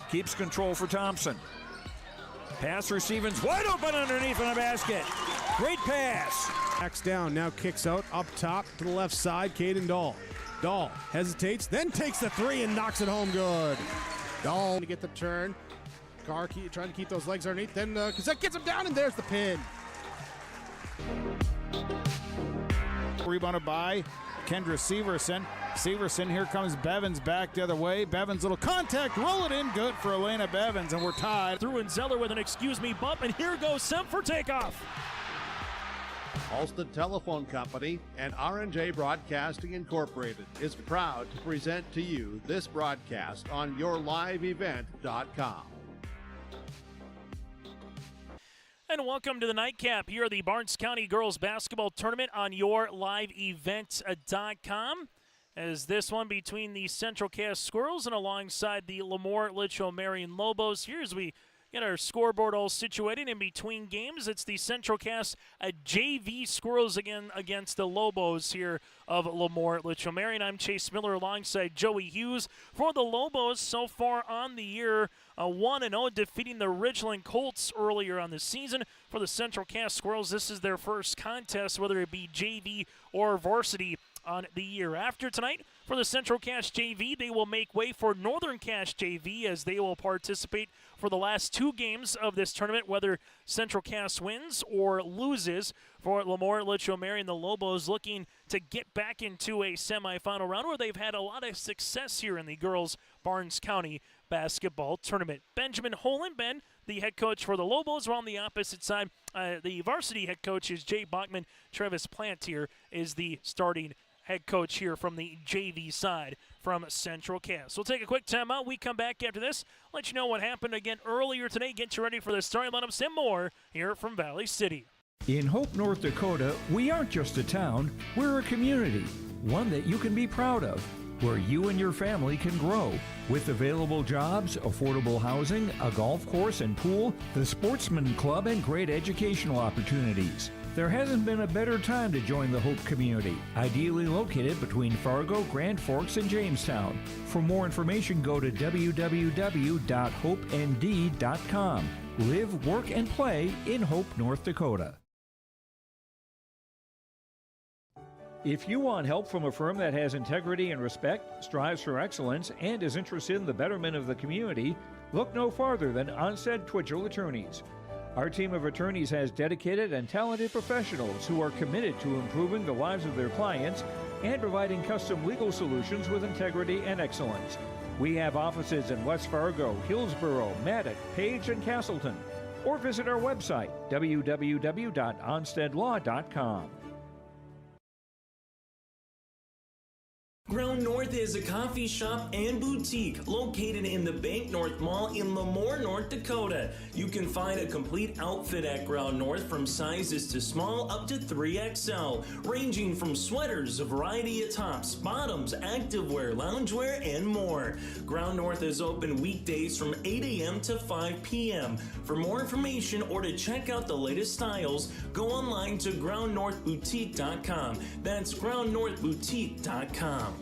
keeps control for Thompson. Pass receiving's wide open underneath in the basket. Great pass. Backs down, now kicks out, up top to the left side, Caden Dahl. Dahl hesitates, then takes the three and knocks it home good. Dahl to get the turn. Carr trying to keep those legs underneath, then Cassette gets him down, and there's the pin. Rebounded by Kendra Severson. Severson, here comes Bevins back the other way. Bevins, little contact, roll it in, good for Elena Bevins, and we're tied. Through and Zeller with an excuse me bump, and here goes Semp for takeoff. Alston Telephone Company and R&J Broadcasting Incorporated is proud to present to you this broadcast on yourliveevent.com. And welcome to the nightcap here at the Barnes County Girls Basketball Tournament on yourliveevent.com. As this one between the Central Cass Squirrels and alongside the LaMoure-Litchville Marion Lobos. Here as we get our scoreboard all situated in between games. It's the Central Cass JV Squirrels again against the Lobos here of LaMoure-Litchville Marion. I'm Chase Miller alongside Joey Hughes. For the Lobos so far on the year, 1-0, defeating the Ridgeland Colts earlier on the season. For the Central Cass Squirrels, this is their first contest, whether it be JV or varsity on the year. After tonight, for the Central Cass JV, they will make way for Northern Cass JV as they will participate for the last two games of this tournament, whether Central Cass wins or loses. For LaMoure-Litchville Marion, the Lobos looking to get back into a semifinal round where they've had a lot of success here in the girls' Barnes County basketball tournament. Benjamin Holen, Ben, the head coach for the Lobos, are on the opposite side. The varsity head coach is Jay Bachman. Travis Plant here is the starting head coach here from the JV side from Central Cass. We'll take a quick timeout. We come back after this, let you know what happened again earlier today. Get you ready for the starting lineups and more here from Valley City. In Hope, North Dakota, we aren't just a town, we're a community, one that you can be proud of, where you and your family can grow. With available jobs, affordable housing, a golf course and pool, the Sportsman Club, and great educational opportunities. There hasn't been a better time to join the Hope community, ideally located between Fargo, Grand Forks, and Jamestown. For more information, go to www.hopend.com. Live, work, and play in Hope, North Dakota. If you want help from a firm that has integrity and respect, strives for excellence, and is interested in the betterment of the community, look no farther than Onstead Twitchell Attorneys. Our team of attorneys has dedicated and talented professionals who are committed to improving the lives of their clients and providing custom legal solutions with integrity and excellence. We have offices in West Fargo, Hillsborough, Maddox, Page, and Castleton. Or visit our website, www.onsteadlaw.com. Ground North is a coffee shop and boutique located in the Bank North Mall in LaMoure, North Dakota. You can find a complete outfit at Ground North from sizes to small up to 3XL, ranging from sweaters, a variety of tops, bottoms, activewear, loungewear, and more. Ground North is open weekdays from 8 a.m. to 5 p.m. For more information or to check out the latest styles, go online to groundnorthboutique.com. That's groundnorthboutique.com.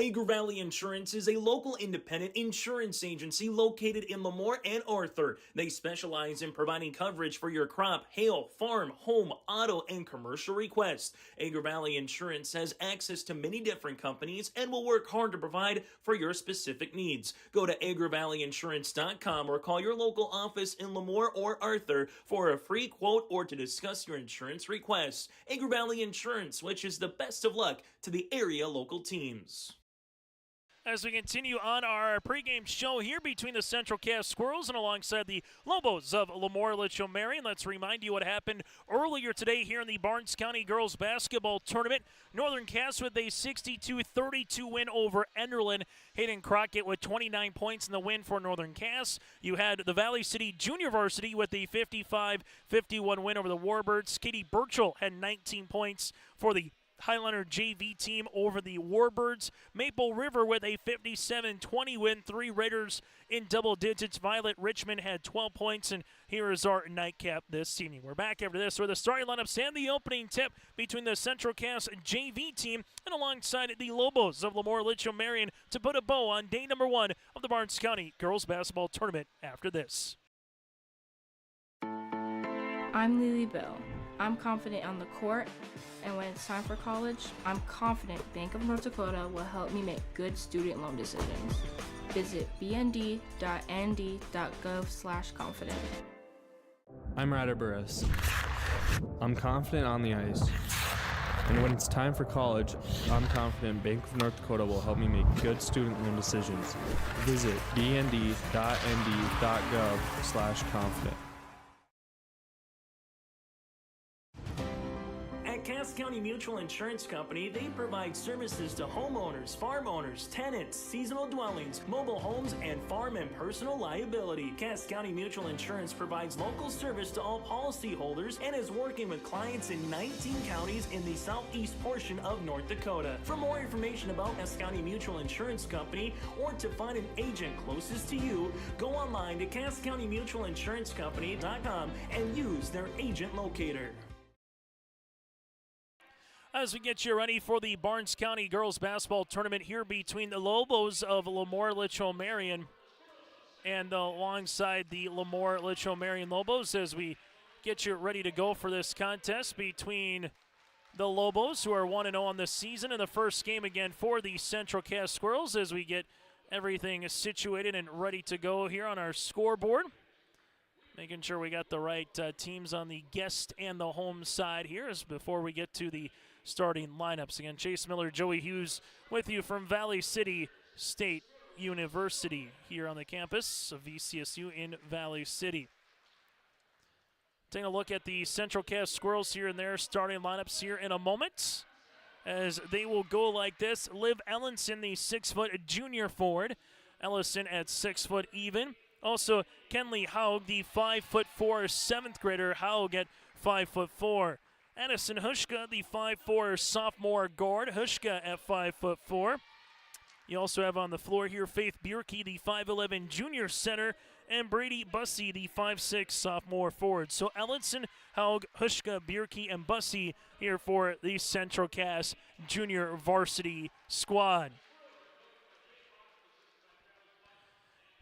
Agri Valley Insurance is a local independent insurance agency located in LaMoure and Arthur. They specialize in providing coverage for your crop, hail, farm, home, auto, and commercial requests. Agri Valley Insurance has access to many different companies and will work hard to provide for your specific needs. Go to agrivalleyinsurance.com or call your local office in LaMoure or Arthur for a free quote or to discuss your insurance requests. Agri Valley Insurance wishes the best of luck to the area local teams. As we continue on our pregame show here between the Central Cass Squirrels and alongside the Lobos of LaMoure-Litchville Marion, let's remind you what happened earlier today here in the Barnes County Girls Basketball Tournament. Northern Cass with a 62-32 win over Enderlin. Hayden Crockett with 29 points in the win for Northern Cass. You had the Valley City Junior Varsity with a 55-51 win over the Warbirds. Katie Burchell had 19 points for the Highlander JV team over the Warbirds. Maple River with a 57-20 win. 3 Raiders in double digits. Violet Richmond had 12 points, and here is our nightcap this evening. We're back after this with the starting lineups and the opening tip between the Central Cass JV team and alongside the Lobos of LaMoure-Litchville Marion to put a bow on day number 1 of the Barnes County Girls Basketball Tournament after this. I'm Lily Bell. I'm confident on the court, and when it's time for college, I'm confident Bank of North Dakota will help me make good student loan decisions. Visit bnd.nd.gov/confident. I'm Ryder Burris. I'm confident on the ice. And when it's time for college, I'm confident Bank of North Dakota will help me make good student loan decisions. Visit bnd.nd.gov/confident. At Cass County Mutual Insurance Company, they provide services to homeowners, farm owners, tenants, seasonal dwellings, mobile homes, and farm and personal liability. Cass County Mutual Insurance provides local service to all policyholders and is working with clients in 19 counties in the southeast portion of North Dakota. For more information about Cass County Mutual Insurance Company or to find an agent closest to you, go online to CassCountyMutualInsuranceCompany.com and use their agent locator. As we get you ready for the Barnes County Girls Basketball Tournament here between the Lobos of LaMoure-Litchville Marion and alongside the LaMoure-Litchville Marion Lobos, as we get you ready to go for this contest between the Lobos, who are 1-0 on the season, in the first game again for the Central Cass Squirrels, as we get everything situated and ready to go here on our scoreboard. Making sure we got the right teams on the guest and the home side here as before we get to the starting lineups. Again, Chase Miller, Joey Hughes with you from Valley City State University here on the campus of VCSU in Valley City. Taking a look at the Central Cass Squirrels here and their starting lineups here in a moment, as they will go like this. Liv Ellenson, the 6-foot junior forward. Ellison at 6 foot even. Also, Kenley Haug, the 5'4" 7th grader. Haug at 5'4". Addison Hushka, the 5'4" sophomore guard. Hushka at 5'4". You also have on the floor here Faith Bierke, the 5'11" junior center, and Brady Bussey, the 5'6" sophomore forward. So Ellenson, Haug, Hushka, Bierke, and Bussey here for the Central Cass junior varsity squad.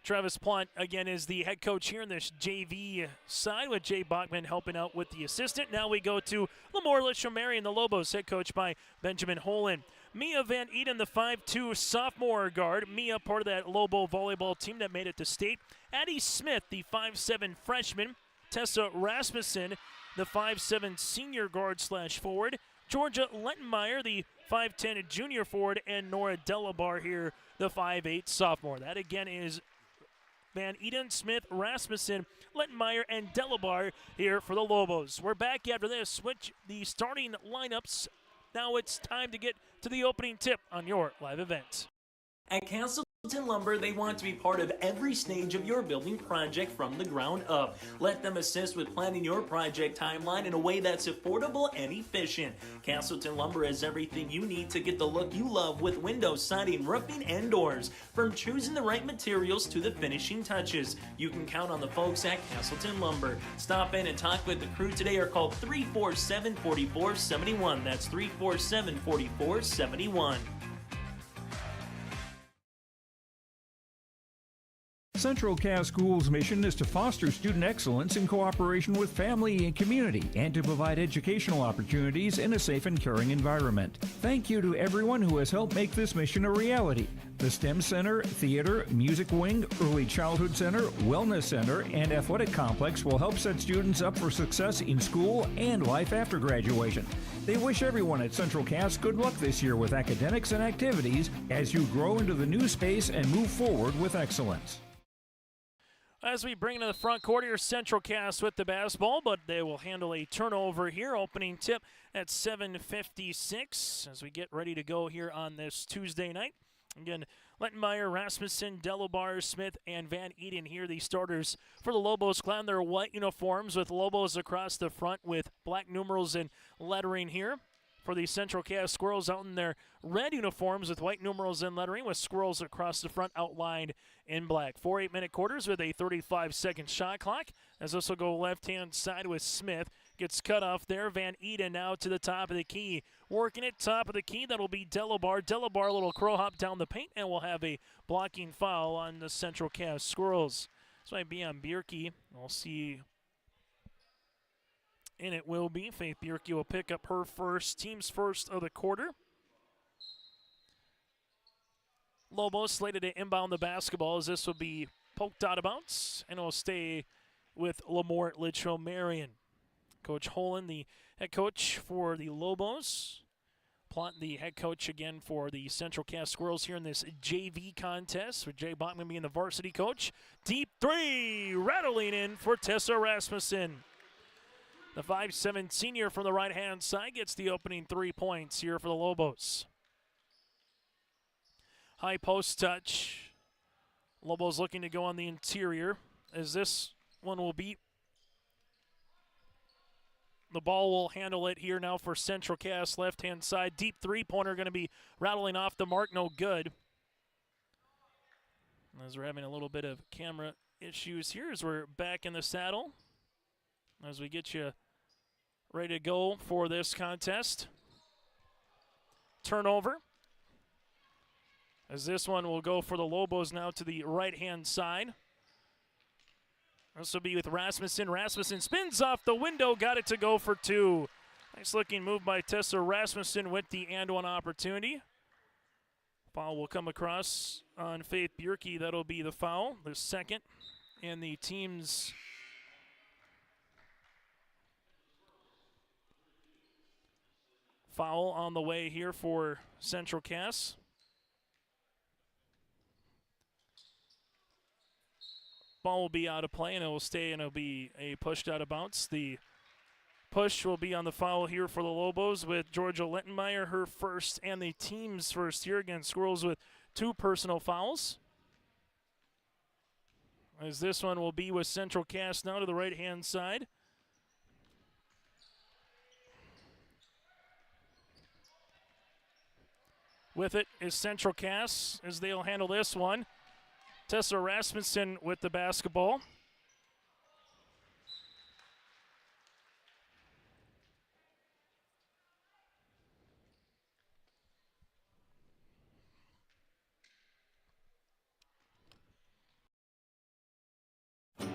Travis Plant, again, is the head coach here in this JV side, with Jay Bachman helping out with the assistant. Now we go to LaMoure-Litchville Marion, the Lobos, head coach by Benjamin Holen. Mia Van Eden, the 5'2" sophomore guard. Mia, part of that Lobo volleyball team that made it to state. Addie Smith, the 5'7" freshman. Tessa Rasmussen, the 5'7" senior guard / forward. Georgia Lettenmeyer, the 5'10" junior forward. And Nora Delabar here, the 5'8" sophomore. That, again, is Van Eden, Smith, Rasmussen, Lettenmeyer, and Delabar here for the Lobos. We're back after this. Switch the starting lineups. Now it's time to get to the opening tip on your live event. At Castleton Lumber, they want to be part of every stage of your building project from the ground up. Let them assist with planning your project timeline in a way that's affordable and efficient. Castleton Lumber has everything you need to get the look you love with windows, siding, roofing, and doors. From choosing the right materials to the finishing touches, you can count on the folks at Castleton Lumber. Stop in and talk with the crew today or call 347-4471. That's 347-4471. Central Cass Schools' mission is to foster student excellence in cooperation with family and community and to provide educational opportunities in a safe and caring environment. Thank you to everyone who has helped make this mission a reality. The STEM Center, Theater, Music Wing, Early Childhood Center, Wellness Center, and Athletic Complex will help set students up for success in school and life after graduation. They wish everyone at Central Cass good luck this year with academics and activities as you grow into the new space and move forward with excellence. As we bring to the front court here, Central Cass with the basketball, but they will handle a turnover here. Opening tip at 7:56 as we get ready to go here on this Tuesday night. Again, Lettenmeyer, Rasmussen, Delabar, Smith, and Van Eden here, the starters for the Lobos. Clown their white uniforms with Lobos across the front with black numerals and lettering here. for the Central Cass Squirrels out in their red uniforms with white numerals and lettering with squirrels across the front outlined in black. 4 8-minute quarters with a 35-second shot clock, as this will go left-hand side with Smith. Gets cut off there. Van Eden now to the top of the key. Working it top of the key, that'll be Delabar. Delabar, a little crow hop down the paint, and we'll have a blocking foul on the Central Cass Squirrels. This might be on Bierke. We'll see. And it will be. Faith Bierke will pick up her first, team's first of the quarter. Lobos slated to inbound the basketball as this will be poked out of bounds, and it will stay with LaMoure-Litchville Marion. Coach Holland, the head coach for the Lobos. Plot, the head coach again for the Central Cass Squirrels here in this JV contest, with Jay Bachman being the varsity coach. Deep three, rattling in for Tessa Rasmussen. The 5'7" senior from the right-hand side gets the opening 3 points here for the Lobos. High post touch. Lobos looking to go on the interior, as this one will beat. The ball will handle it here now for Central Cass, left-hand side. Deep three-pointer going to be rattling off the mark, no good. As we're having a little bit of camera issues here as we're back in the saddle, as we get you ready to go for this contest. Turnover, as this one will go for the Lobos now to the right-hand side. This will be with Rasmussen. Rasmussen spins off the window, got it to go for 2. Nice looking move by Tessa Rasmussen with the and one opportunity. Foul will come across on Faith Bierke. That'll be the foul, the second, and the team's foul on the way here for Central Cass. Ball will be out of play, and it will stay, and it'll be a pushed out of bounds. The push will be on the foul here for the Lobos with Georgia Littenmeyer, her first and the team's first here. Again, Squirrels with 2 personal fouls. As this one will be with Central Cass now to the right-hand side. With it is Central Cass as they'll handle this one. Tessa Rasmussen with the basketball.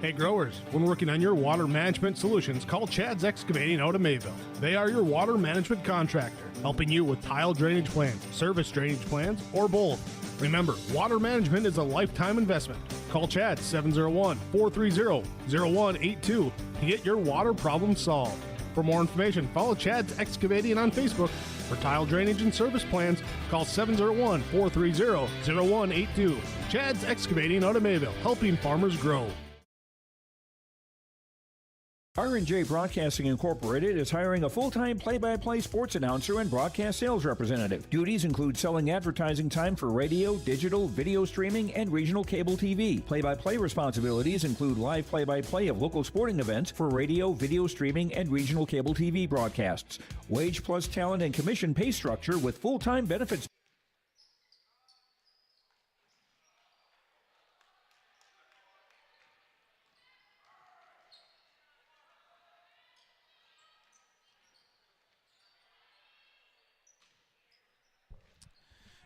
Hey growers, when working on your water management solutions, call Chad's Excavating out of Mayville. They are your water management contractor, helping you with tile drainage plans, service drainage plans, or both. Remember, water management is a lifetime investment. Call Chad 701-430-0182 to get your water problem solved. For more information, follow Chad's Excavating on Facebook. For tile drainage and service plans, call 701-430-0182. Chad's Excavating out of Mayville, helping farmers grow. R&J Broadcasting Incorporated is hiring a full-time play-by-play sports announcer and broadcast sales representative. Duties include selling advertising time for radio, digital, video streaming, and regional cable TV. Play-by-play responsibilities include live play-by-play of local sporting events for radio, video streaming, and regional cable TV broadcasts. Wage plus talent and commission pay structure with full-time benefits.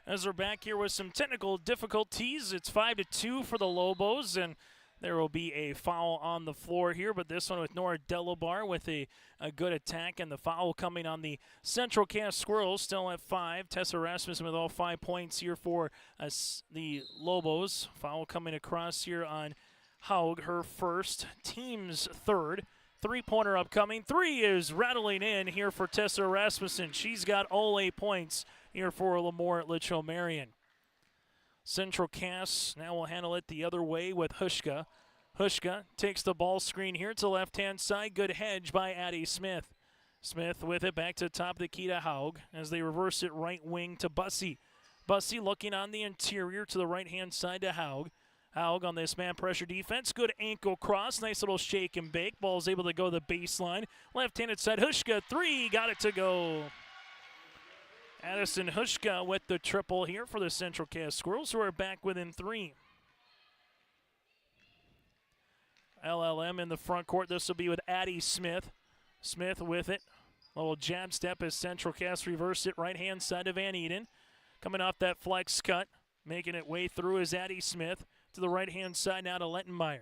As we're back here with some technical difficulties, it's 5-2 for the Lobos, and there will be a foul on the floor here, but this one with Nora Delabar with a good attack, and the foul coming on the Central Cass Squirrels, still at 5. Tessa Rasmussen with all 5 points here for the Lobos. Foul coming across here on Haug, her first, team's third. 3-pointer upcoming. 3 is rattling in here for Tessa Rasmussen. She's got all 8 points here for LaMoure-Litchville Marion. Central Cass now will handle it the other way with Hushka. Hushka takes the ball screen here to the left-hand side. Good hedge by Addie Smith. Smith with it back to the top of the key to Haug as they reverse it right wing to Bussey. Bussey looking on the interior to the right-hand side to Haug. Haug on this man pressure defense. Good ankle cross. Nice little shake and bake. Ball's able to go to the baseline. Left-handed side. Hushka, 3. Got it to go. Addison Hushka with the triple here for the Central Cass Squirrels, who are back within 3. LLM in the front court. This will be with Addie Smith. Smith with it. Little jab step as Central Cass reverse it right-hand side of Van Eden. Coming off that flex cut, making it way through is Addie Smith. To the right-hand side now to Lettenmeyer.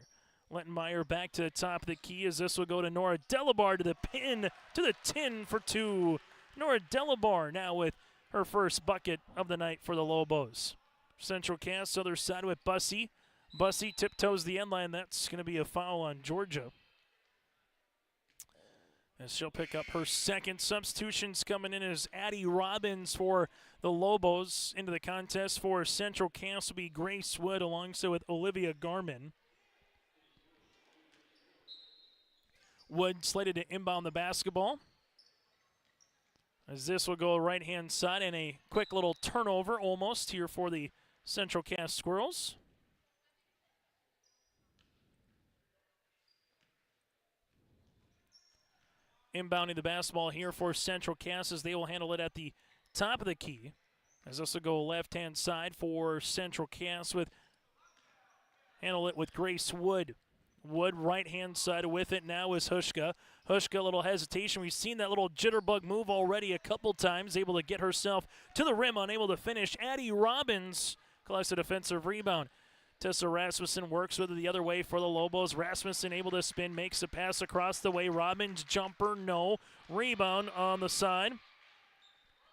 Lettenmeyer back to the top of the key as this will go to Nora Delabar to the pin, to the tin for 2. Nora Delabar now with her first bucket of the night for the Lobos. Central Cass, other side with Bussey. Bussey tiptoes the end line. That's going to be a foul on Georgia. As she'll pick up her second. Substitutions coming in as Addie Robbins for the Lobos. Into the contest for Central Cass will be Grace Wood alongside with Olivia Garman. Wood slated to inbound the basketball. As this will go right-hand side and a quick little turnover almost here for the Central Cass Squirrels. Inbounding the basketball here for Central Cass as they will handle it at the top of the key. As this will go left-hand side for Central Cass with handle it with Grace Wood. Wood right-hand side with it now is Hushka. Hushka, a little hesitation. We've seen that little jitterbug move already a couple times, able to get herself to the rim, unable to finish. Addie Robbins collects a defensive rebound. Tessa Rasmussen works with it the other way for the Lobos. Rasmussen able to spin, makes a pass across the way. Robbins jumper, no. Rebound on the side.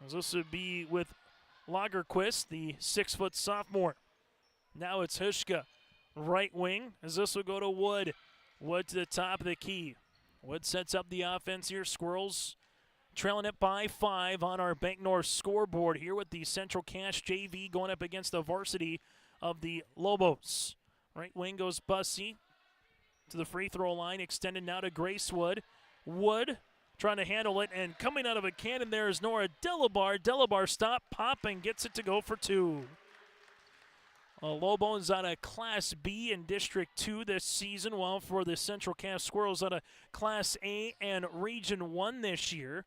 As this would be with Lagerquist, the 6-foot sophomore. Now it's Hushka. Right wing, as this will go to Wood. Wood to the top of the key. Wood sets up the offense here. Squirrels trailing it by 5 on our Bank North scoreboard here with the Central Cass JV going up against the varsity of the Lobos. Right wing goes Bussey to the free throw line, extended now to Grace Wood. Wood trying to handle it, and coming out of a cannon there is Nora Delabar. Delabar stop, pop, and gets it to go for 2. Lobos out of Class B in District 2 this season, while for the Central Cass Squirrels out of Class A and Region 1 this year.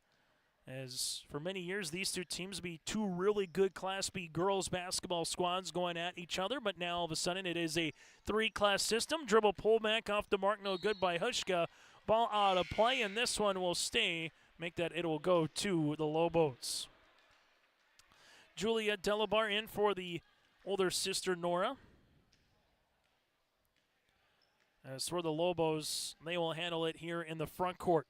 As for many years, these two teams be 2 really good Class B girls basketball squads going at each other, but now all of a sudden it is a 3-class system. Dribble pullback off the mark, no good by Hushka. Ball out of play, and this one will stay. Make that it will go to the Lobos. Julia Delabar in for the older sister Nora. As for the Lobos, they will handle it here in the front court.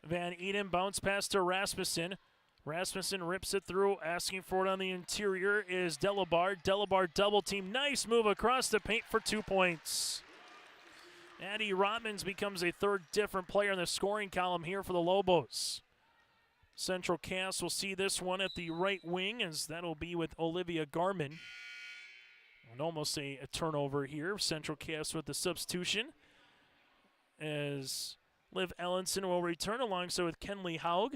Van Eden bounce pass to Rasmussen. Rasmussen rips it through, asking for it on the interior is Delabar. Delabar double team. Nice move across the paint for 2 points. Addie Robbins becomes a third different player in the scoring column here for the Lobos. Central Cass will see this one at the right wing, as that'll be with Olivia Garman. And almost a turnover here. Central Cass with the substitution, as Liv Ellenson will return alongside with Kenley Haug.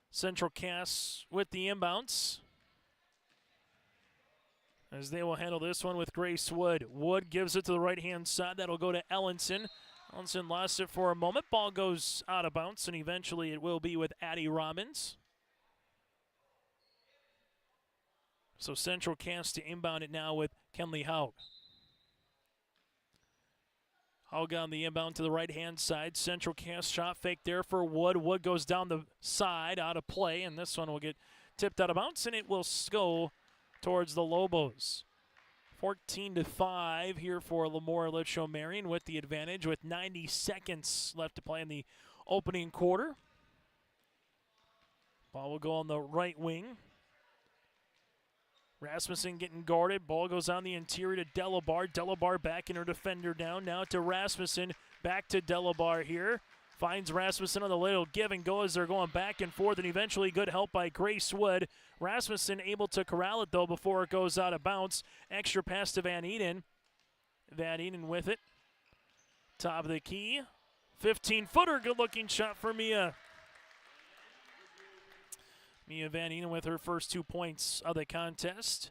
Central Cass with the inbounds, as they will handle this one with Grace Wood. Wood gives it to the right-hand side. That'll go to Ellenson. Ellenson lost it for a moment. Ball goes out of bounds, and eventually it will be with Addie Robbins. So Central Cass to inbound it now with Kenley Haug. Haug on the inbound to the right-hand side. Central Cass shot fake there for Wood. Wood goes down the side, out of play, and this one will get tipped out of bounds, and it will go towards the Lobos. 14-5 here for LaMoure-Litchville Marion with the advantage, with 90 seconds left to play in the opening quarter. Ball will go on the right wing. Rasmussen getting guarded. Ball goes on the interior to Delabar. Delabar backing her defender down. Now to Rasmussen. Back to Delabar here. Finds Rasmussen on the little give and go as they're going back and forth, and eventually good help by Grace Wood. Rasmussen able to corral it, though, before it goes out of bounds. Extra pass to Van Eden. Van Eden with it. Top of the key. 15-footer. Good-looking shot for Mia. Mia Van Eden with her first 2 points of the contest.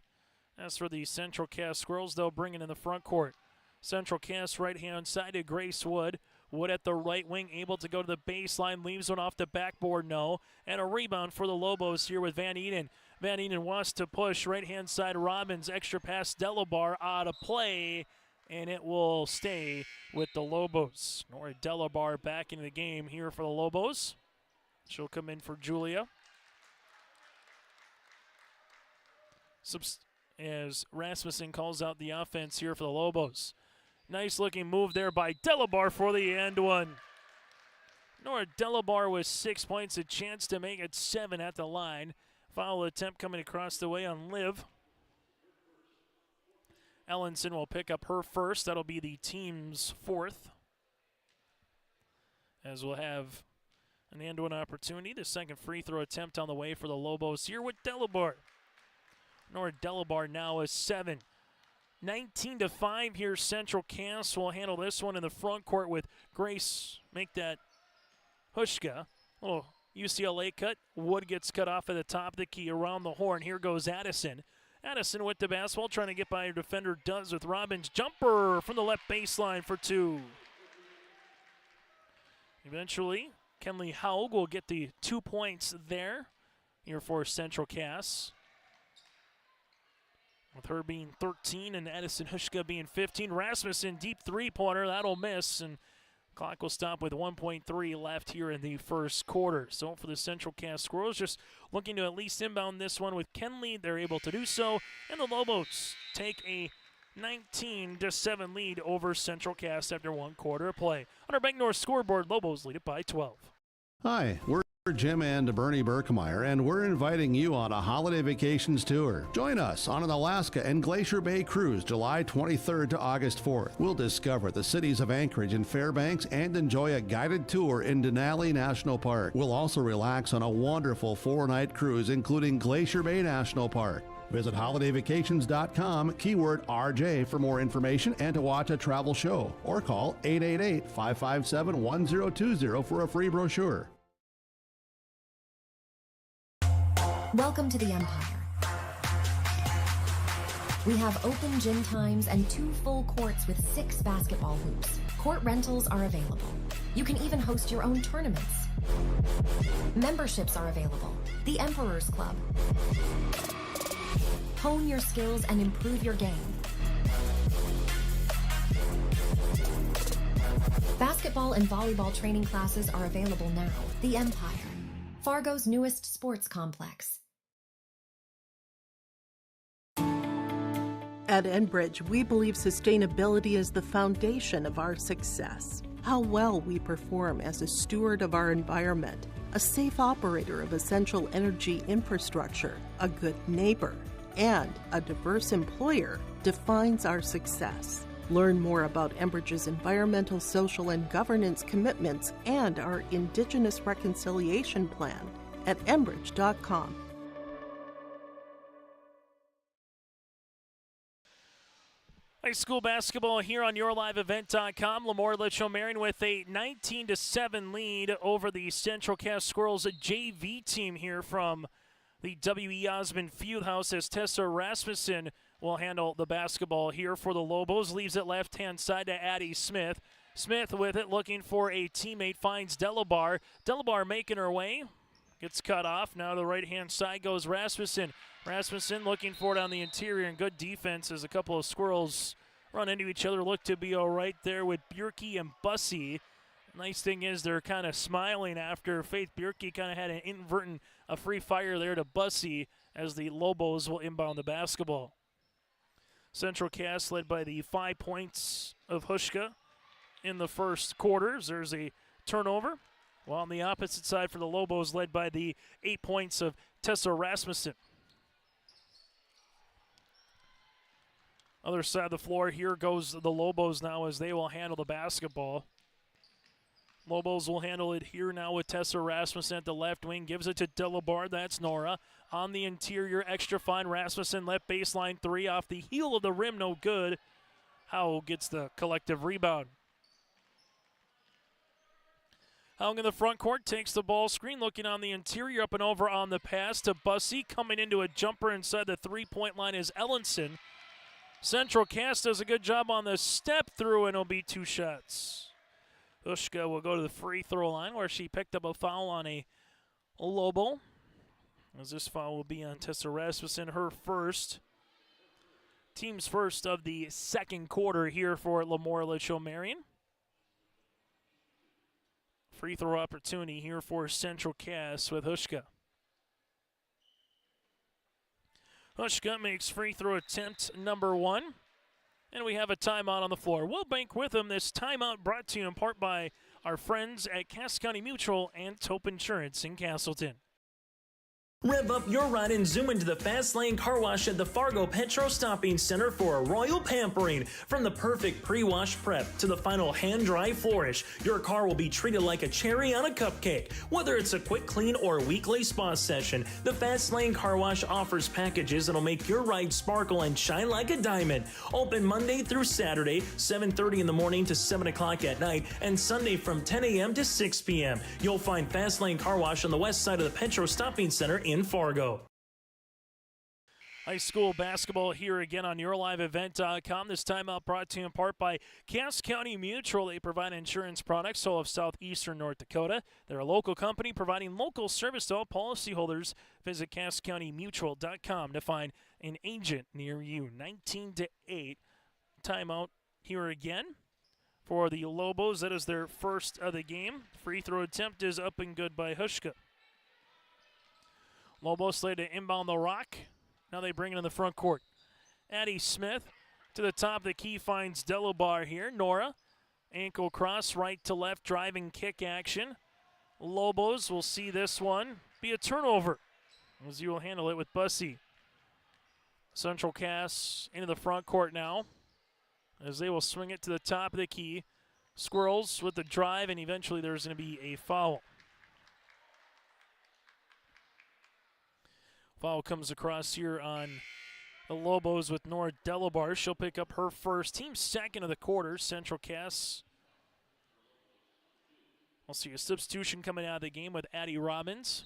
As for the Central Cass Squirrels, they'll bring it in the front court. Central Cass right-hand side to Grace Wood. Wood at the right wing, able to go to the baseline, leaves one off the backboard, no. And a rebound for the Lobos here with Van Eden. Van Eden wants to push right-hand side Robbins, extra pass Delabar out of play, and it will stay with the Lobos. Nora Delabar back into the game here for the Lobos. She'll come in for Julia. As Rasmussen calls out the offense here for the Lobos. Nice looking move there by Delabar for the end one. Nora Delabar with 6 points, a chance to make it 7 at the line. Foul attempt coming across the way on Liv. Ellenson will pick up her first. That'll be the team's 4th. As we'll have an and-one opportunity. The second free throw attempt on the way for the Lobos here with Delabar. Nora Delabar now is 7. 19-5 here. Central Cass will handle this one in the front court with Grace make that Hushka. Little UCLA cut. Wood gets cut off at the top of the key around the horn. Here goes Addison. Addison with the basketball, trying to get by her defender. Does with Robbins. Jumper from the left baseline for 2. Eventually, Kenley Haug will get the 2 points there here for Central Cass. With her being 13 and Addison Hushka being 15. Rasmussen, deep three-pointer. That'll miss, and clock will stop with 1.3 left here in the first quarter. So for the Central Cass Squirrels, just looking to at least inbound this one with Kenley. They're able to do so, and the Lobos take a 19-7 lead over Central Cass after 1 quarter of play. On our Bank North scoreboard, Lobos lead it by 12. Hi, we're Jim and Bernie Berkemeyer, and we're inviting you on a holiday vacations tour. Join us on an Alaska and Glacier Bay cruise July 23rd to August 4th. We'll discover the cities of Anchorage and Fairbanks and enjoy a guided tour in Denali National Park. We'll also relax on a wonderful 4-night cruise including Glacier Bay National Park. Visit holidayvacations.com, keyword RJ for more information and to watch a travel show, or call 888-557-1020 for a free brochure. Welcome to the Empire. We have open gym times and 2 full courts with 6 basketball hoops. Court rentals are available. You can even host your own tournaments. Memberships are available. The Emperor's Club. Hone your skills and improve your game. Basketball and volleyball training classes are available now. The Empire, Fargo's newest sports complex. At Enbridge, we believe sustainability is the foundation of our success. How well we perform as a steward of our environment, a safe operator of essential energy infrastructure, a good neighbor, and a diverse employer defines our success. Learn more about Enbridge's environmental, social, and governance commitments and our Indigenous Reconciliation Plan at enbridge.com. High school basketball here on YourLiveEvent.com. LaMoure-Litchville Marion with a 19-7 lead over the Central Cass Squirrels, a JV team here from the W.E. Osmond Fieldhouse, as Tessa Rasmussen will handle the basketball here for the Lobos. Leaves it left-hand side to Addie Smith. Smith with it, looking for a teammate, finds Delabar. Delabar making her way. Gets cut off. Now to the right-hand side goes Rasmussen. Rasmussen looking for it on the interior, and good defense as a couple of Squirrels run into each other. Look to be all right there with Bjerke and Bussey. Nice thing is they're kind of smiling after Faith Bjerke kind of had an inadvertent free fire there to Bussey as the Lobos will inbound the basketball. Central Cass led by the 5 points of Hushka in the first quarters. There's a turnover. While on the opposite side for the Lobos, led by the 8 points of Tessa Rasmussen. Other side of the floor, here goes the Lobos now as they will handle the basketball. Lobos will handle it here now with Tessa Rasmussen at the left wing. Gives it to Delabar. That's Nora. On the interior, extra fine. Rasmussen left baseline 3 off the heel of the rim. No good. Howell gets the collective rebound. Howell in the front court takes the ball screen. Looking on the interior, up and over on the pass to Bussey. Coming into a jumper inside the three-point line is Ellenson. Central Cass does a good job on the step through, and it'll be 2 shots. Hushka will go to the free throw line where she picked up a foul on a Lobo. As this foul will be on Tessa Rasmussen, her first. Team's first of the second quarter here for LaMoure-Litchville Marion. Free throw opportunity here for Central Cass with Hushka. Hushka makes free throw attempt number 1. And we have a timeout on the floor. We'll bank with them. This timeout brought to you in part by our friends at Cass County Mutual and Tope Insurance in Castleton. Rev up your ride and zoom into the Fast Lane Car Wash at the Fargo Petro Stopping Center for a royal pampering. From the perfect pre-wash prep to the final hand-dry flourish, your car will be treated like a cherry on a cupcake. Whether it's a quick clean or a weekly spa session, the Fast Lane Car Wash offers packages that'll make your ride sparkle and shine like a diamond. Open Monday through Saturday, 7:30 in the morning to 7 o'clock at night, and Sunday from 10 a.m. to 6 p.m. You'll find Fast Lane Car Wash on the west side of the Petro Stopping Center in Fargo. High school basketball here again on YourLiveEvent.com. This timeout brought to you in part by Cass County Mutual. They provide insurance products all of southeastern North Dakota. They're a local company providing local service to all policyholders. Visit CassCountyMutual.com to find an agent near you. 19-8. Timeout here again for the Lobos. That is their first of the game. Free throw attempt is up and good by Hushka. Lobos slated to inbound the rock. Now they bring it in the front court. Addie Smith to the top of the key finds Delabar here. Nora, ankle cross, right to left, driving kick action. Lobos will see this one be a turnover, as you will handle it with Bussey. Central Cass into the front court now, as they will swing it to the top of the key. Squirrels with the drive, and eventually there's going to be a foul. Foul comes across here on the Lobos with Nora Delabar. She'll pick up her first, team second of the quarter. Central Cass. We'll see a substitution coming out of the game with Addie Robbins.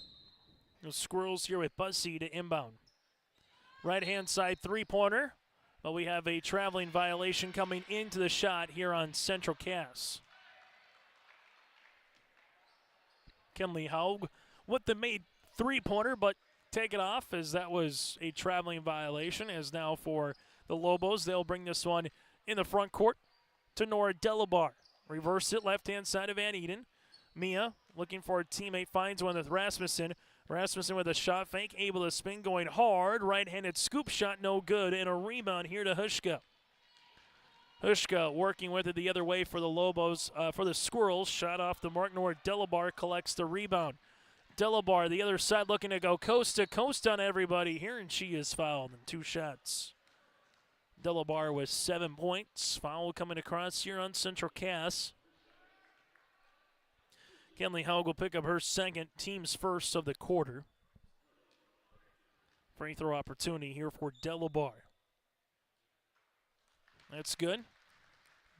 The Squirrels here with Bussey to inbound. Right-hand side three-pointer, but we have a traveling violation coming into the shot here on Central Cass. Kenley Haug with the made three-pointer, but take it off, as that was a traveling violation. As now for the Lobos, they'll bring this one in the front court to Nora Delabar. Reverse it, left-hand side of Van Eden. Mia looking for a teammate, finds one with Rasmussen. Rasmussen with a shot fake, able to spin, going hard. Right-handed scoop shot, no good, and a rebound here to Hushka. Hushka working with it the other way for the Lobos, for the Squirrels. Shot off the mark. Nora Delabar collects the rebound. Delabar, the other side, looking to go coast to coast on everybody here, and she is fouled in 2 shots. Delabar with 7 points. Foul coming across here on Central Cass. Kenley Haug will pick up her second, team's first of the quarter. Free throw opportunity here for Delabar. That's good.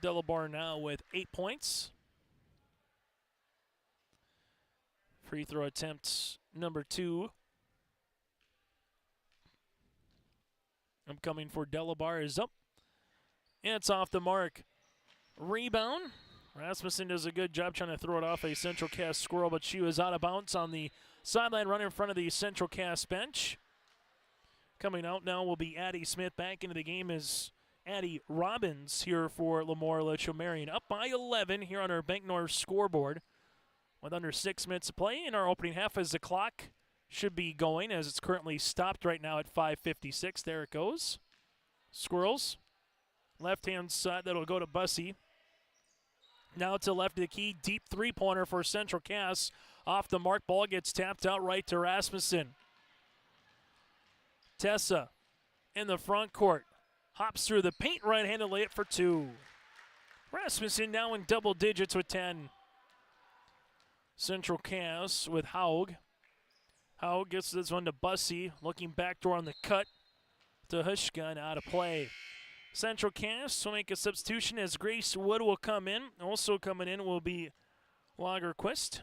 Delabar now with 8 points. Free throw attempt number 2. Upcoming for Delabar is up. And it's off the mark. Rebound. Rasmussen does a good job trying to throw it off a Central Cass Squirrel, but she was out of bounds on the sideline run in front of the Central Cass bench. Coming out now will be Addie Smith. Back into the game is Addie Robbins here for LaMoure-Litchville Marion. Up by 11 here on our Bank North scoreboard. With under 6 minutes to play in our opening half, as the clock should be going, as it's currently stopped right now at 5:56. There it goes. Squirrels. Left-hand side, that'll go to Bussey. Now to left of the key, deep three-pointer for Central Cass. Off the mark, ball gets tapped out right to Rasmussen. Tessa in the front court. Hops through the paint, right-handed layup for 2. Rasmussen now in double digits with 10. Central Cass with Haug. Haug gets this one to Bussey, looking backdoor on the cut to Hushka, and out of play. Central Cass will make a substitution as Grace Wood will come in. Also coming in will be Lagerquist.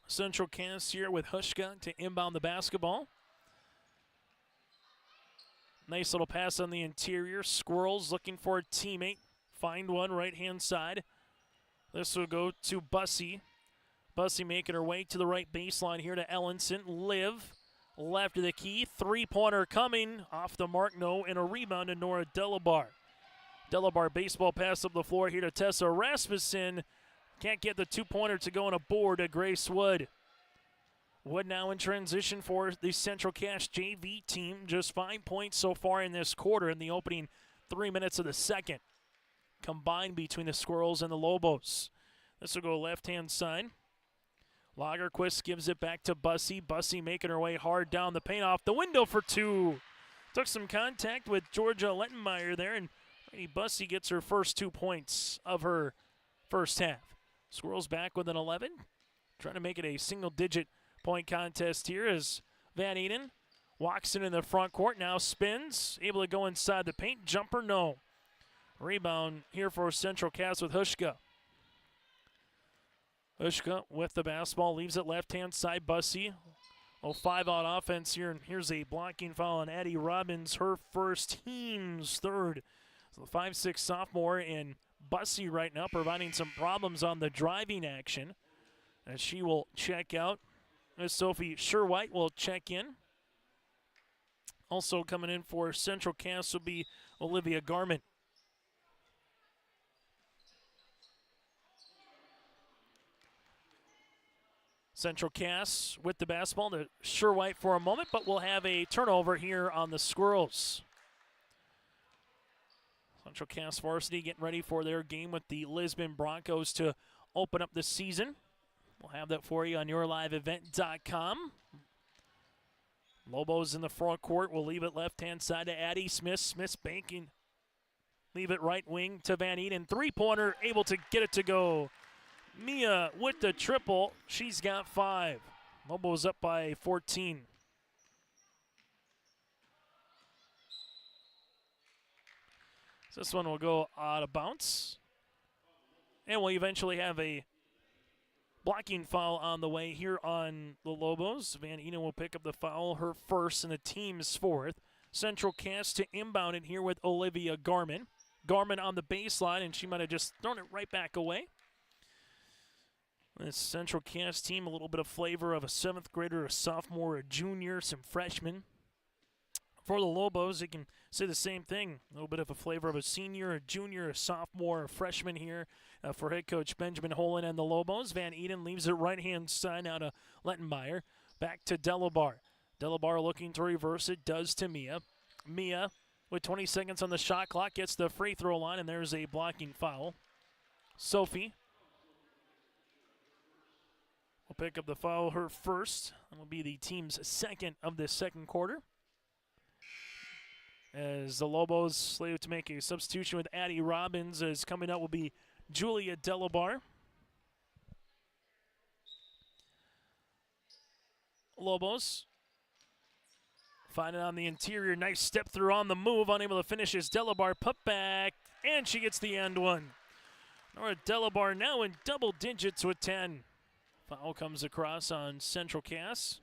Central Cass here with Hushka to inbound the basketball. Nice little pass on the interior. Squirrels looking for a teammate. find one right-hand side. This will go to Bussey. Bussey making her way to the right baseline here to Ellenson. Liv, left of the key. Three-pointer coming. Off the mark, no, and a rebound to Nora Delabar. Delabar baseball pass up the floor here to Tessa Rasmussen. Can't get the two-pointer to go on a board to Grace Wood. Wood now in transition for the Central Cass JV team. Just 5 points so far in this quarter in the opening 3 minutes of the second. Combined between the Squirrels and the Lobos. This will go left-hand side. Lagerquist gives it back to Bussey. Bussey making her way hard down the paint off the window for two. Took some contact with Georgia Lettenmeyer there, and Bussey gets her first 2 points of her first half. Squirrels back with an 11. Trying to make it a single-digit point contest here as Van Eden walks in the front court, now spins, able to go inside the paint. Jumper, no. Rebound here for Central Cass with Hushka. Hushka with the basketball, leaves it left-hand side. Bussey, 5 on offense here, and here's a blocking foul on Addie Robbins, her first, team's third. So the 5'6" sophomore, and Bussey right now providing some problems on the driving action as she will check out. As Sophie Sherwhite will check in. Also coming in for Central Cass will be Olivia Garment. Central Cass with the basketball to Sherwhite for a moment, but we'll have a turnover here on the Squirrels. Central Cass varsity getting ready for their game with the Lisbon Broncos to open up the season. We'll have that for you on yourliveevent.com. Lobos in the front court. We'll leave it left-hand side to Addie Smith. Smith's banking. Leave it right wing to Van Eden. Three-pointer, able to get it to go. Mia with the triple. She's got 5. Lobos up by 14. So this one will go out of bounds. And we'll eventually have a blocking foul on the way here on the Lobos. Van Eden will pick up the foul, her first and the team's 4th. Central Cass to inbound it here with Olivia Garman. Garman on the baseline, and she might have just thrown it right back away. This Central Cass team, a little bit of flavor of a 7th grader, a sophomore, a junior, some freshmen. For the Lobos, they can say the same thing. A little bit of a flavor of a senior, a junior, a sophomore, a freshman here for head coach Benjamin Holen and the Lobos. Van Eden leaves it right-hand side now to Lettenmeyer. Back to Delabar. Delabar looking to reverse it, does to Mia. Mia, with 20 seconds on the shot clock, gets the free throw line, and there's a blocking foul. Sophie will pick up the foul, her first. That will be the team's 2nd of this second quarter. As the Lobos slated to make a substitution with Addie Robbins, as coming up will be Julia Delabar. Lobos find it on the interior. Nice step through on the move. Unable to finish is Delabar. Put back, and she gets the end one. Nora Delabar now in double digits with 10. Foul comes across on Central Cass.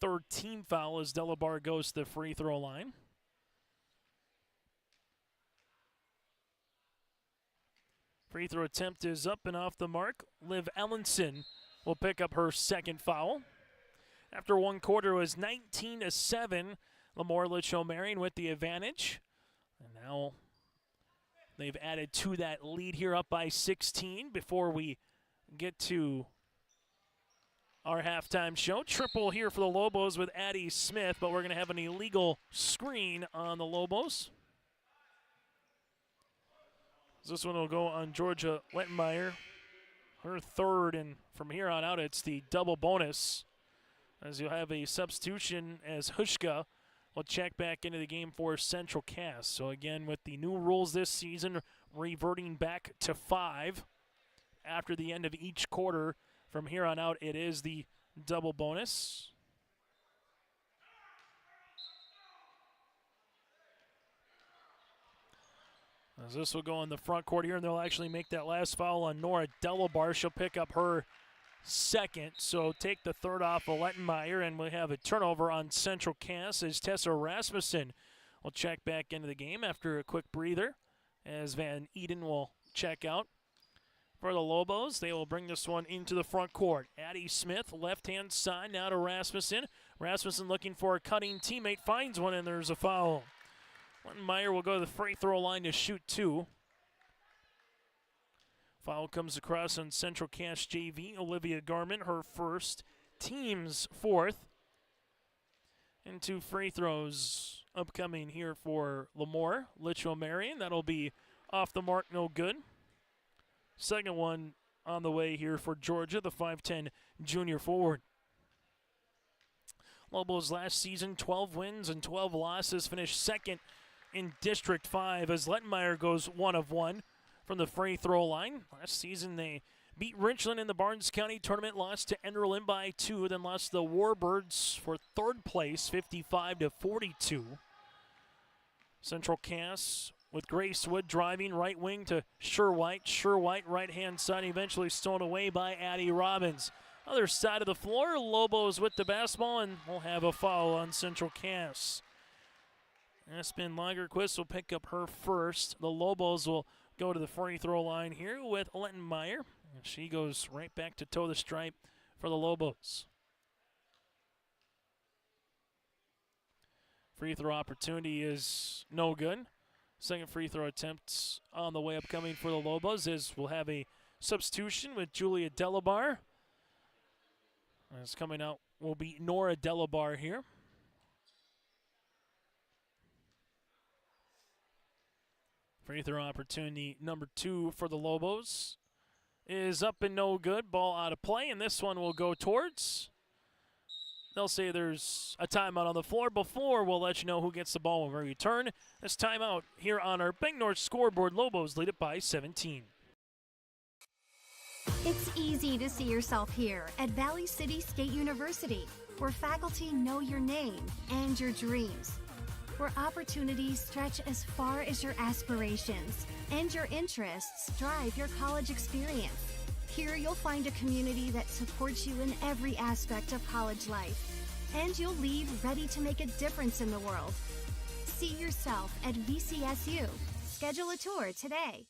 3rd team foul as Delabar goes to the free throw line. Free throw attempt is up and off the mark. Liv Ellenson will pick up her 2nd foul. After one quarter, it was 19-7. LaMoure-Litchville Marion with the advantage. And now they've added to that lead here, up by 16 before we get to our halftime show. Triple here for the Lobos with Addie Smith, but we're going to have an illegal screen on the Lobos. This one will go on Georgia Lettenmeyer, her 3rd, and from here on out it's the double bonus, as you'll have a substitution as Hushka will check back into the game for Central Cass. So again, with the new rules this season, reverting back to 5 after the end of each quarter. From here on out, it is the double bonus. As this will go in the front court here, and they'll actually make that last foul on Nora Delabar. She'll pick up her 2nd, so take the 3rd off of Lettenmeyer, and we have a turnover on Central Cass as Tessa Rasmussen will check back into the game after a quick breather as Van Eden will check out. For the Lobos, they will bring this one into the front court. Addie Smith, left-hand side, now to Rasmussen. Rasmussen looking for a cutting teammate, finds one, and there's a foul. Meyer will go to the free throw line to shoot 2. Foul comes across on Central Cass JV. Olivia Garment, her first, team's 4th. And 2 free throws upcoming here for LaMoure-Litchville Marion. That'll be off the mark, no good. Second one on the way here for Georgia, the 5'10 junior forward. Lobos last season, 12 wins and 12 losses, finished second in District 5 as Lettenmeyer goes 1 of 1 from the free throw line. Last season they beat Richland in the Barnes County tournament, lost to Enderlin by 2, then lost to the Warbirds for 3rd place, 55-42. Central Cass with Grace Wood driving right wing to Sherwhite. Sherwhite right-hand side, eventually stolen away by Addie Robbins. Other side of the floor, Lobos with the basketball, and we'll have a foul on Central Cass. Aspen Lagerquist will pick up her first. The Lobos will go to the free throw line here with Lettenmeyer. And she goes right back to toe the stripe for the Lobos. Free throw opportunity is no good. Second free throw attempt on the way upcoming for the Lobos as we'll have a substitution with Julia Delabar. As coming out will be Nora Delabar here. Free throw opportunity number 2 for the Lobos is up and no good. Ball out of play, and this one will go towards. They'll say there's a timeout on the floor. Before we'll let you know who gets the ball when we return. This timeout here on our Bank North scoreboard. Lobos lead it by 17. It's easy to see yourself here at Valley City State University, where faculty know your name and your dreams, where opportunities stretch as far as your aspirations and your interests drive your college experience. Here you'll find a community that supports you in every aspect of college life, and you'll leave ready to make a difference in the world. See yourself at VCSU. Schedule a tour today.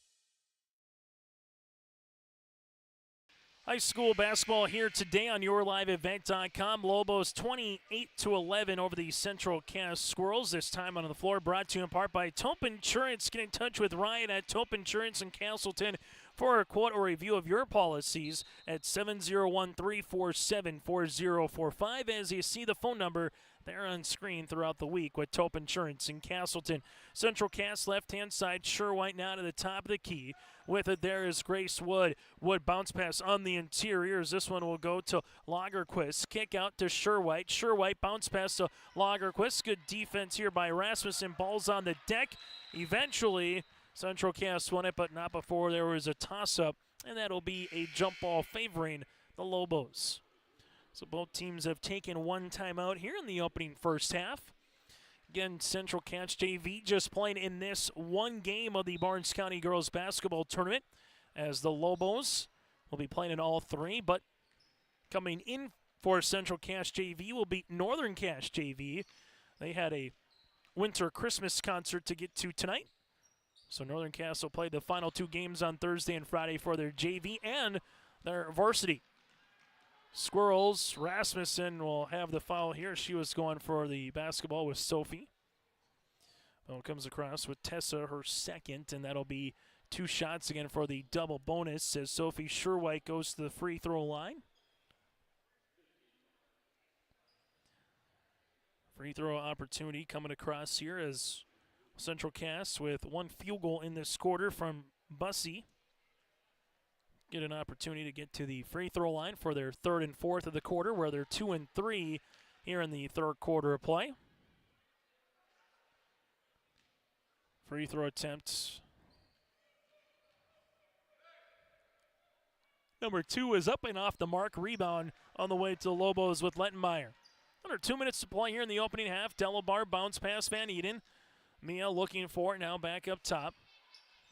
High school basketball here today on YourLiveEvent.com. Lobos 28-11 over the Central Cass Squirrels. This time on the floor, brought to you in part by Tope Insurance. Get in touch with Ryan at Tope Insurance in Castleton for a quote or review of your policies at 701-347-4045. As you see the phone number there on screen throughout the week with Tope Insurance in Castleton. Central Cass left-hand side, Sherwhite now to the top of the key. With it there is Grace Wood. Wood bounce pass on the interior as this one will go to Lagerquist. Kick out to Sherwhite. Sherwhite bounce pass to Lagerquist. Good defense here by Rasmussen. Ball's on the deck. Eventually, Central Cass won it, but not before there was a toss-up, and that'll be a jump ball favoring the Lobos. So both teams have taken one timeout here in the opening first half. Again, Central Cass JV just playing in this one game of the Barnes County Girls Basketball Tournament, as the Lobos will be playing in all 3, but coming in for Central Cass JV will be Northern Cass JV. They had a winter Christmas concert to get to tonight. So Northern Cass will play the final 2 games on Thursday and Friday for their JV and their varsity. Squirrels, Rasmussen will have the foul here. She was going for the basketball with Sophie. Ball comes across with Tessa, her second, and that'll be 2 shots again for the double bonus as Sophie Sherwhite goes to the free throw line. Free throw opportunity coming across here as Central Cass with 1 field goal in this quarter from Bussey. Get an opportunity to get to the free throw line for their 3rd and 4th of the quarter, where they're 2 and 3 here in the 3rd quarter of play. Free throw attempt number 2 is up and off the mark. Rebound on the way to the Lobos with Lettenmeyer. Under 2 minutes to play here in the opening half. Delabar bounce pass Van Eden. Mia looking for it now back up top.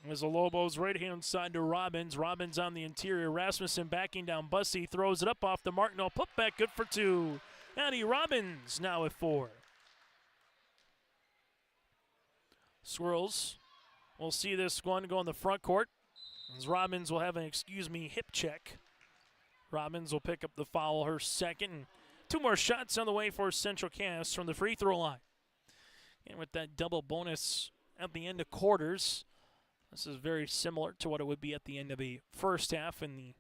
As the Lobos right-hand side to Robbins. Robbins on the interior. Rasmussen backing down. Bussey throws it up off the mark. No putback. Good for 2. Addie Robbins now at 4. Squirrels will see this one go in the front court, as Robbins will have an hip check. Robbins will pick up the foul, her second. And 2 more shots on the way for Central Cass from the free throw line. And with that double bonus at the end of quarters, this is very similar to what it would be at the end of a first half in the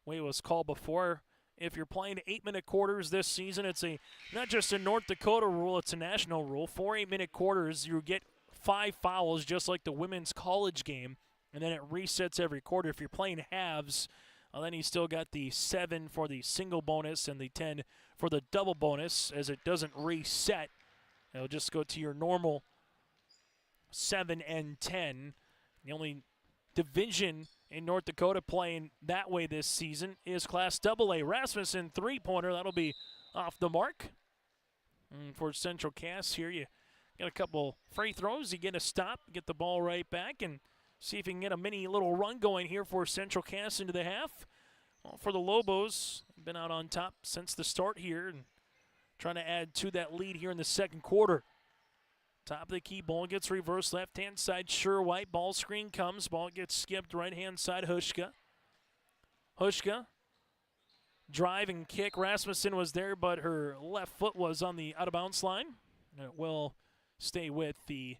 way it was called before. If you're playing 8-minute quarters this season, it's not just a North Dakota rule, it's a national rule. 4 8-minute quarters, you get 5 fouls, just like the women's college game, and then it resets every quarter. If you're playing halves, then you still got the 7 for the single bonus and the 10 for the double bonus, as it doesn't reset. It'll just go to your normal 7 and 10. The only division in North Dakota playing that way this season is Class AA. Rasmussen three-pointer, that'll be off the mark. And for Central Cass here, you get a couple free throws, you get a stop, get the ball right back, and see if you can get a mini little run going here for Central Cass into the half. Well, for the Lobos, been out on top since the start here and trying to add to that lead here in the second quarter. Top of the key, ball gets reversed, left-hand side, Sure White, ball screen comes, ball gets skipped, right-hand side, Hushka. Hushka, drive and kick, Rasmussen was there, but her left foot was on the out-of-bounds line. And it will stay with the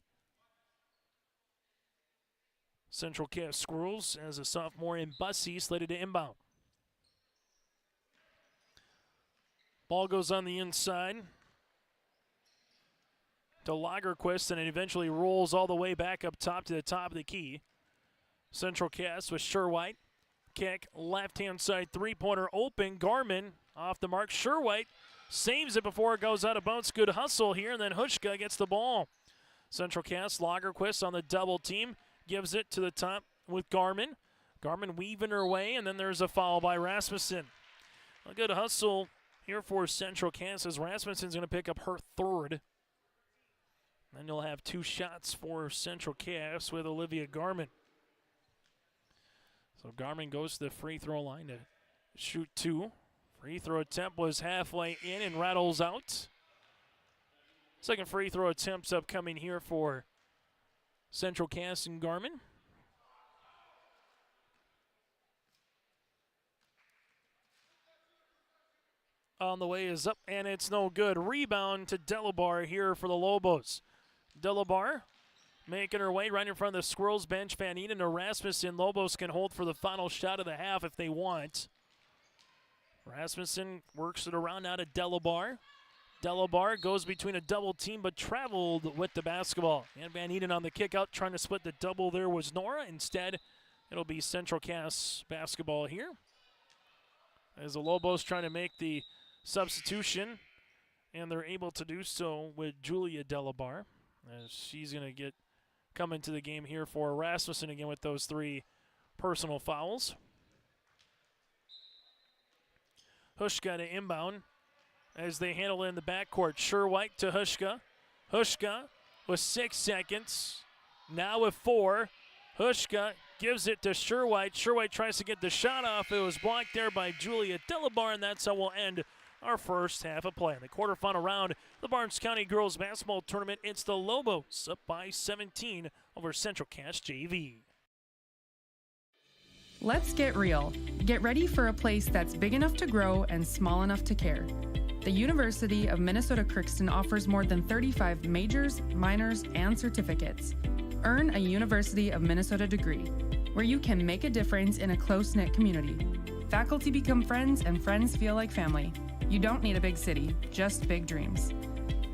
Central Cass Squirrels as a sophomore in Bussy slated to inbound. Ball goes on the inside to Lagerquist, and it eventually rolls all the way back up top to the top of the key. Central Cass with Sure-White. Kick, left-hand side three-pointer open. Garmin off the mark. Sure-White saves it before it goes out of bounds. Good hustle here, and then Hushka gets the ball. Central Cass, Lagerquist on the double team. Gives it to the top with Garmin. Garmin weaving her way, and then there's a foul by Rasmussen. A good hustle here for Central Cass as Rasmussen's going to pick up her third. Then you'll have 2 shots for Central Cass with Olivia Garmin. So Garmin goes to the free throw line to shoot 2. Free throw attempt was halfway in and rattles out. Second free throw attempts upcoming here for Central Cass and Garmin. On the way is up, and it's no good. Rebound to Delabar here for the Lobos. Delabar making her way right in front of the Squirrels bench. Van Eden and Rasmussen. Lobos can hold for the final shot of the half if they want. Rasmussen works it around now to Delabar. Delabar goes between a double team but traveled with the basketball. And Van Eden on the kick out trying to split the double there was Nora. Instead, it'll be Central Cass basketball here. As the Lobos trying to make the substitution, and they're able to do so with Julia Delabar, as she's going to come into the game here for Rasmussen again with those 3 personal fouls. Hushka to inbound as they handle it in the backcourt. Sure-White to Hushka. Hushka with 6 seconds, now with 4. Hushka gives it to Sure-White. Sure-White tries to get the shot off. It was blocked there by Julia Delabar, and that's how we'll end our first half of play. In the quarterfinal round, the Barnes County Girls Basketball Tournament, it's the Lobos up by 17 over Central Cass JV. Let's get real. Get ready for a place that's big enough to grow and small enough to care. The University of Minnesota Crookston offers more than 35 majors, minors, and certificates. Earn a University of Minnesota degree, where you can make a difference in a close-knit community. Faculty become friends, and friends feel like family. You don't need a big city, just big dreams.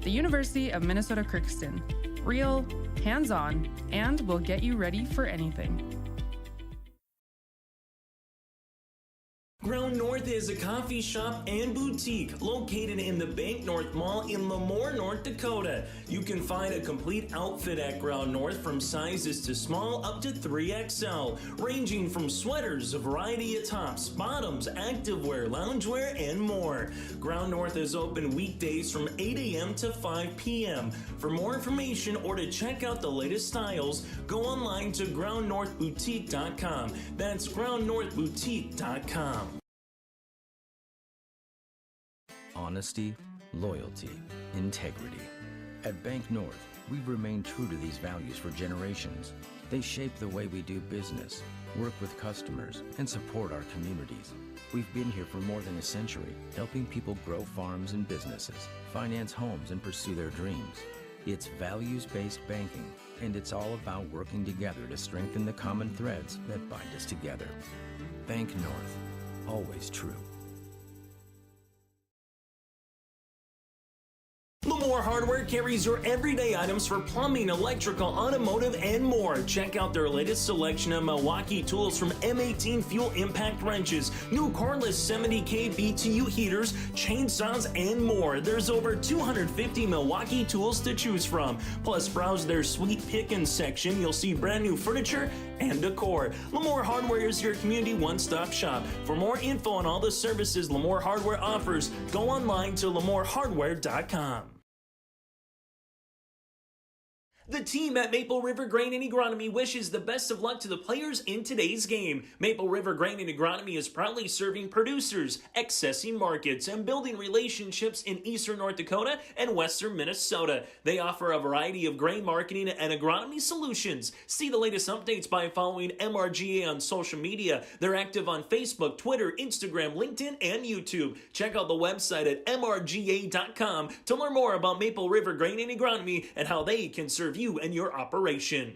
The University of Minnesota Crookston. Real, hands-on, and will get you ready for anything. Ground North is a coffee shop and boutique located in the Bank North Mall in LaMoure, North Dakota. You can find a complete outfit at Ground North from sizes to small up to 3XL, ranging from sweaters, a variety of tops, bottoms, activewear, loungewear, and more. Ground North is open weekdays from 8 a.m. to 5 p.m. For more information or to check out the latest styles, go online to groundnorthboutique.com. That's groundnorthboutique.com. Honesty, loyalty, integrity. At Bank North, we've remained true to these values for generations. They shape the way we do business, work with customers, and support our communities. We've been here for more than a century, helping people grow farms and businesses, finance homes, and pursue their dreams. It's values-based banking, and it's all about working together to strengthen the common threads that bind us together. Bank North, always true. LaMoure Hardware carries your everyday items for plumbing, electrical, automotive, and more. Check out their latest selection of Milwaukee tools, from M18 fuel impact wrenches, new cordless 70K BTU heaters, chainsaws, and more. There's over 250 Milwaukee tools to choose from. Plus, browse their sweet pickings section. You'll see brand new furniture and decor. LaMoure Hardware is your community one-stop shop. For more info on all the services LaMoure Hardware offers, go online to LaMoureHardware.com. The team at Maple River Grain and Agronomy wishes the best of luck to the players in today's game. Maple River Grain and Agronomy is proudly serving producers, accessing markets, and building relationships in eastern North Dakota and western Minnesota. They offer a variety of grain marketing and agronomy solutions. See the latest updates by following MRGA on social media. They're active on Facebook, Twitter, Instagram, LinkedIn, and YouTube. Check out the website at mrga.com to learn more about Maple River Grain and Agronomy and how they can serve you and your operation.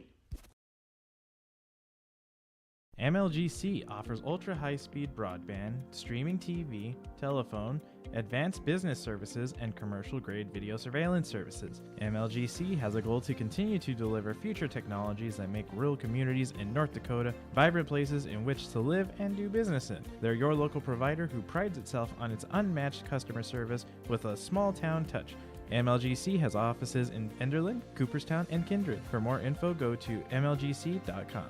MLGC offers ultra-high-speed broadband, streaming TV, telephone, advanced business services, and commercial-grade video surveillance services. MLGC has a goal to continue to deliver future technologies that make rural communities in North Dakota vibrant places in which to live and do business in. They're your local provider who prides itself on its unmatched customer service with a small-town touch. MLGC has offices in Enderlin, Cooperstown, and Kindred. For more info, go to mlgc.com.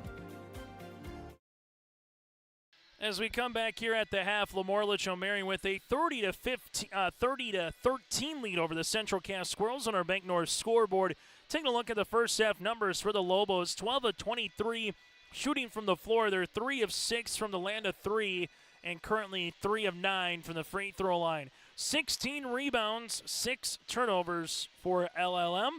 As we come back here at the half, LaMoure-Litchville Marion with a 30-13 lead over the Central Cass Squirrels on our Bank North scoreboard. Taking a look at the first half numbers for the Lobos: 12 of 23 shooting from the floor. They're 3 of 6 from the land of 3, and currently 3 of 9 from the free throw line. 16 rebounds, 6 turnovers for LLM.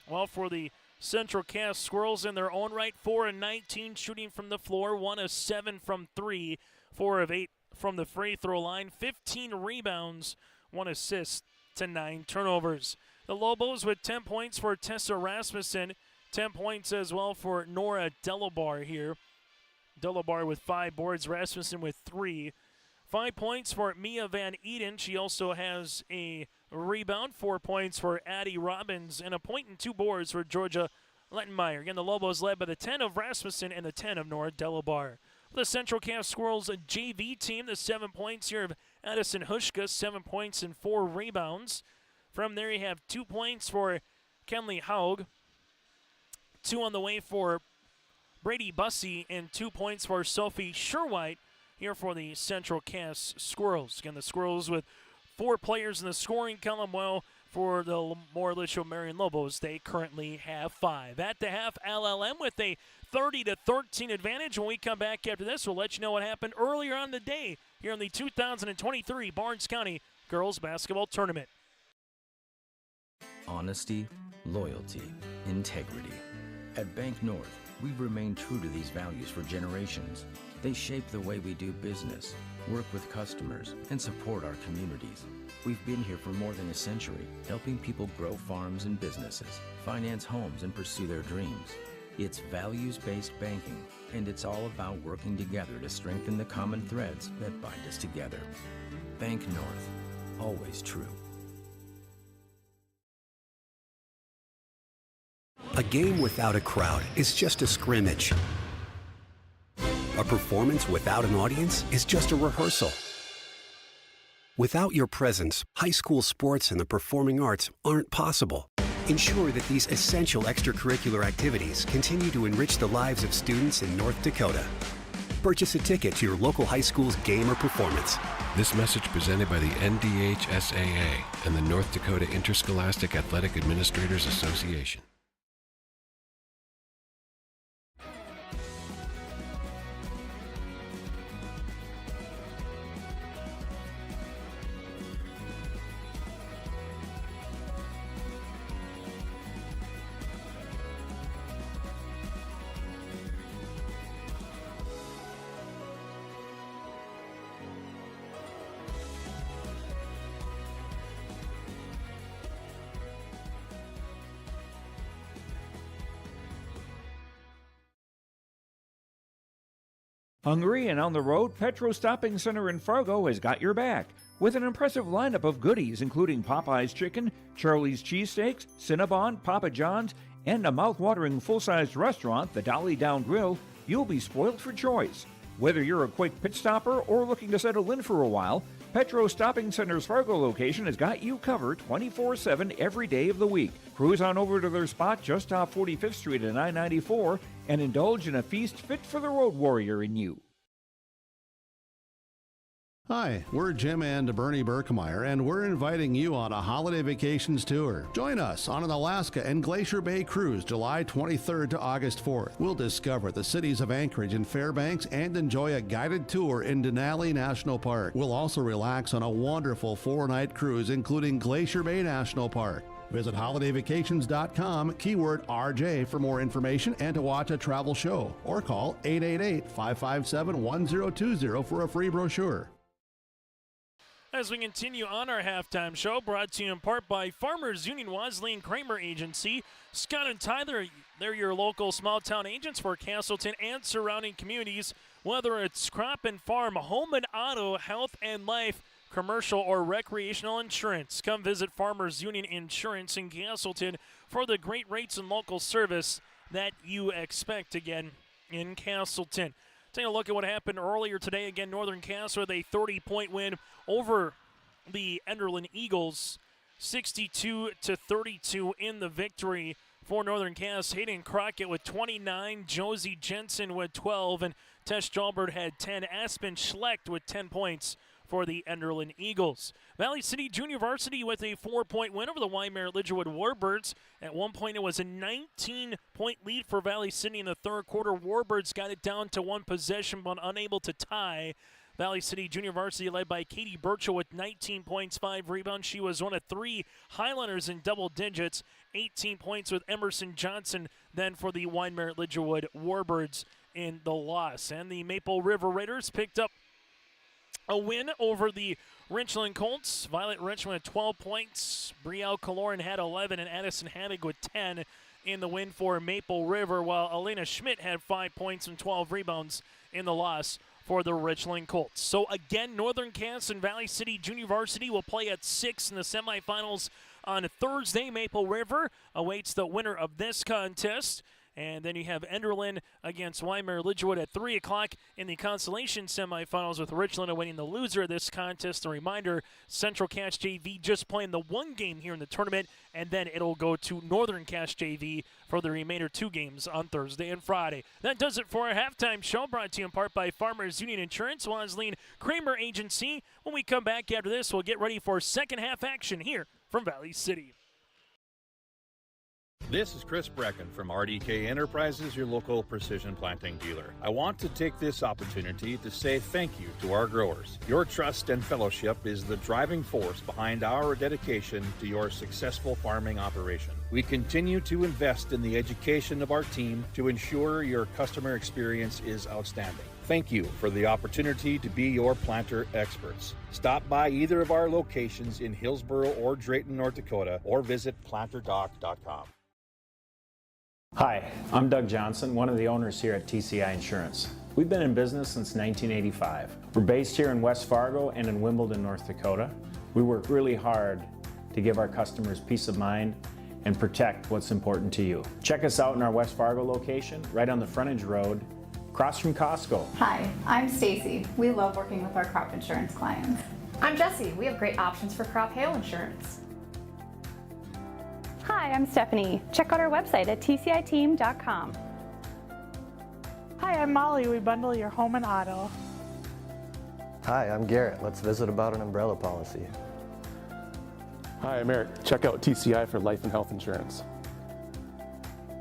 Well, for the Central Cass Squirrels in their own right, 4 of 19 shooting from the floor, 1 of 7 from 3, 4 of 8 from the free throw line, 15 rebounds, 1 assist to 9 turnovers. The Lobos with 10 points for Tessa Rasmussen, 10 points as well for Nora Delabar here. Delabar with 5 boards, Rasmussen with 3. 5 points for Mia Van Eden. She also has a rebound. 4 points for Addie Robbins, and a point and 2 boards for Georgia Lettenmeyer. Again, the Lobos led by the 10 of Rasmussen and the 10 of Nora Delabar. For the Central Cass Squirrels JV team, the 7 points here of Addison Hushka, 7 points and 4 rebounds. From there you have 2 points for Kenley Haug, 2 on the way for Brady Bussey, and 2 points for Sophie Sherwhite here for the Central Cass Squirrels. Again, the Squirrels with 4 players in the scoring column. Well, for the LaMoure-Litchville Marion Lobos, they currently have 5. At the half, LLM with a 30-13 advantage. When we come back after this, we'll let you know what happened earlier on the day here in the 2023 Barnes County Girls Basketball Tournament. Honesty, loyalty, integrity. At Bank North, we've remained true to these values for generations. They shape the way we do business, work with customers, and support our communities. We've been here for more than a century, helping people grow farms and businesses, finance homes, and pursue their dreams. It's values-based banking, and it's all about working together to strengthen the common threads that bind us together. Bank North, always true. A game without a crowd is just a scrimmage. A performance without an audience is just a rehearsal. Without your presence, high school sports and the performing arts aren't possible. Ensure that these essential extracurricular activities continue to enrich the lives of students in North Dakota. Purchase a ticket to your local high school's game or performance. This message presented by the NDHSAA and the North Dakota Interscholastic Athletic Administrators Association. Hungry and on the road, Petro Stopping Center in Fargo has got your back with an impressive lineup of goodies including Popeye's Chicken, Charlie's Cheesesteaks, Cinnabon, Papa John's, and a mouth-watering full-sized restaurant, the Dolly Down Grill. You'll be spoiled for choice. Whether you're a quick pit stopper or looking to settle in for a while, Petro Stopping Center's Fargo location has got you covered 24/7 every day of the week. Cruise on over to their spot just off 45th Street at I-94 and indulge in a feast fit for the road warrior in you. Hi, we're Jim and Bernie Berkemeyer, and we're inviting you on a holiday vacations tour. Join us on an Alaska and Glacier Bay cruise July 23rd to August 4th. We'll discover the cities of Anchorage and Fairbanks and enjoy a guided tour in Denali National Park. We'll also relax on a wonderful 4-night cruise including Glacier Bay National Park. Visit holidayvacations.com, keyword RJ for more information and to watch a travel show, or call 888-557-1020 for a free brochure. As we continue on our halftime show, brought to you in part by Farmers Union Wesleyan Kramer Agency. Scott and Tyler, they're your local small-town agents for Castleton and surrounding communities. Whether it's crop and farm, home and auto, health and life, commercial or recreational insurance, come visit Farmers Union Insurance in Castleton for the great rates and local service that you expect again in Castleton. Take a look at what happened earlier today. Again, Northern Cass with a 30-point win over the Enderlin Eagles, 62-32 in the victory for Northern Cass. Hayden Crockett with 29, Josie Jensen with 12, and Tess Jalbert had 10. Aspen Schlecht with 10 points for the Enderlin Eagles. Valley City Junior Varsity with a 4-point win over the Marion-Litchville Warbirds. At one point, it was a 19-point lead for Valley City in the third quarter. Warbirds got it down to one possession, but unable to tie. Valley City Junior Varsity led by Katie Burchell with 19 points, 5 rebounds. She was one of 3 Highlanders in double digits. 18 points with Emerson Johnson then for the Marion-Litchville Warbirds in the loss. And the Maple River Raiders picked up a win over the Richland Colts. Violet Richmond with 12 points. Brielle Kaloran had 11, and Addison Hammock with 10 in the win for Maple River, while Elena Schmidt had 5 points and 12 rebounds in the loss for the Richland Colts. So again, Northern Cass and Valley City Junior Varsity will play at 6 in the semifinals on Thursday. Maple River awaits the winner of this contest. And then you have Enderlin against Marion-Litchville at 3 o'clock in the consolation semifinals, with Richland awaiting the loser of this contest. A reminder, Central Cass JV just playing the one game here in the tournament, and then it'll go to Northern Cass JV for the remainder 2 games on Thursday and Friday. That does it for our halftime show, brought to you in part by Farmers Union Insurance, Wesleyan Kramer Agency. When we come back after this, we'll get ready for second half action here from Valley City. This is Chris Brecken from RDK Enterprises, your local precision planting dealer. I want to take this opportunity to say thank you to our growers. Your trust and fellowship is the driving force behind our dedication to your successful farming operation. We continue to invest in the education of our team to ensure your customer experience is outstanding. Thank you for the opportunity to be your planter experts. Stop by either of our locations in Hillsboro or Drayton, North Dakota, or visit planterdoc.com. Hi, I'm Doug Johnson, one of the owners here at TCI Insurance. We've been in business since 1985. We're based here in West Fargo and in Wimbledon, North Dakota. We work really hard to give our customers peace of mind and protect what's important to you. Check us out in our West Fargo location, right on the frontage road, across from Costco. Hi, I'm Stacy. We love working with our crop insurance clients. I'm Jessie. We have great options for crop hail insurance. Hi, I'm Stephanie. Check out our website at tciteam.com. Hi, I'm Molly. We bundle your home and auto. Hi, I'm Garrett. Let's visit about an umbrella policy. Hi, I'm Eric. Check out TCI for life and health insurance.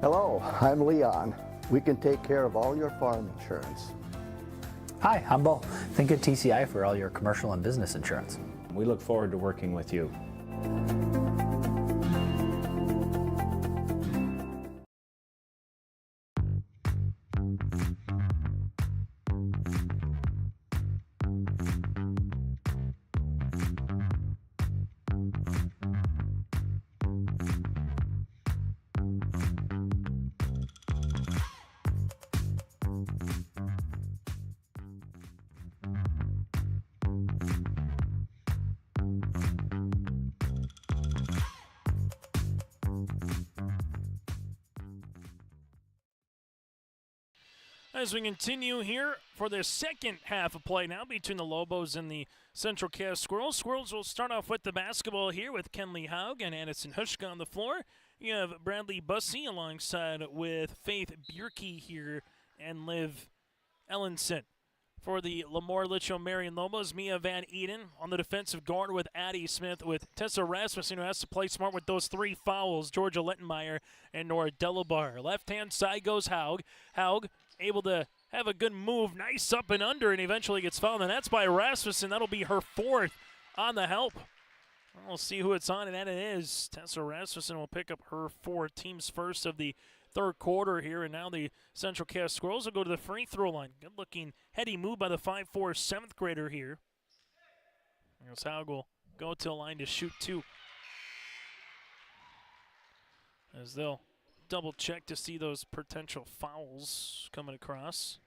Hello, I'm Leon. We can take care of all your farm insurance. Hi, I'm Bo. Think of TCI for all your commercial and business insurance. We look forward to working with you. As we continue here for the second half of play now between the Lobos and the Central Cass Squirrels. Squirrels will start off with the basketball here with Kenley Haug and Addison Hushka on the floor. You have Bradley Bussey alongside with Faith Bierke here and Liv Ellenson. For the LaMoure-Litchville Marion Lobos, Mia Van Eden on the defensive guard with Addie Smith, with Tessa Rasmussen, who has to play smart with those 3 fouls, Georgia Lettenmeyer and Nora Delabar. Left-hand side goes Haug. Haug able to have a good move, nice up and under, and eventually gets fouled, and that's by Rasmussen. That'll be her 4th on the help. We'll see who it's on, and that it is. Tessa Rasmussen will pick up her 4 teams first of the third quarter here, and now the Central Cass Squirrels will go to the free throw line. Good-looking heady move by the 5'4", 7th grader here. As Haug will go to the line to shoot 2. As they'll double check to see those potential fouls coming across.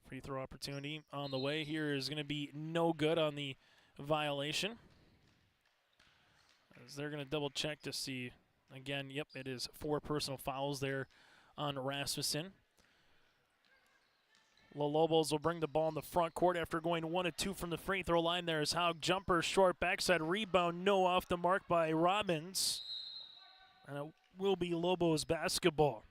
Free throw opportunity on the way here is going to be no good on the violation. As they're going to double check to see, again, yep, it is 4 personal fouls there on Rasmussen. The Lobos will bring the ball in the front court after going 1 of 2 from the free throw line. There is Haug, jumper, short, backside rebound, no off the mark by Robbins. And it will be Lobos basketball.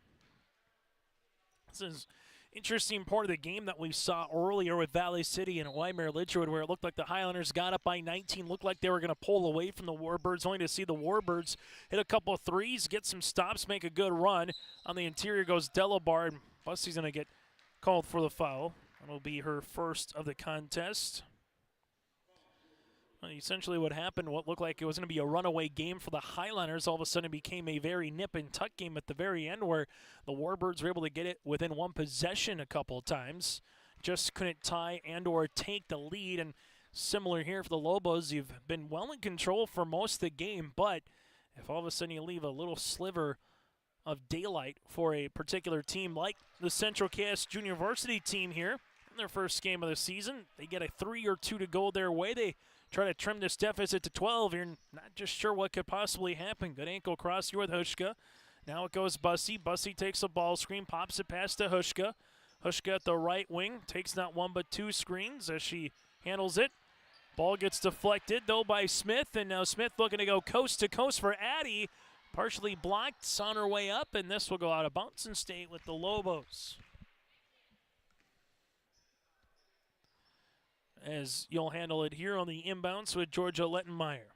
This is interesting part of the game that we saw earlier with Valley City and LaMoure-Litchville, where it looked like the Highlanders got up by 19, looked like they were going to pull away from the Warbirds, only to see the Warbirds hit a couple of threes, get some stops, make a good run. On the interior goes Delabar, and Bussey's going to get called for the foul. That'll be her 1st of the contest. Well, essentially what happened, what looked like it was going to be a runaway game for the Highlanders, all of a sudden became a very nip-and-tuck game at the very end, where the Warbirds were able to get it within 1 possession a couple of times. Just couldn't tie and or take the lead. And similar here for the Lobos, you've been well in control for most of the game, but if all of a sudden you leave a little sliver of daylight for a particular team like the Central Cass Junior Varsity team here in their first game of the season, they get a 3 or 2 to go their way. They try to trim this deficit to 12. You're not just sure what could possibly happen. Good ankle cross here with Hushka. Now it goes Bussey. Bussey takes a ball screen, pops it past to Hushka. Hushka at the right wing takes not 1 but 2 screens as she handles it. Ball gets deflected, though, by Smith, and now Smith looking to go coast to coast for Addie. Partially blocked, it's on her way up, and this will go out of bounds and stay with the Lobos. As you'll handle it here on the inbounds with Georgia Lettenmeyer.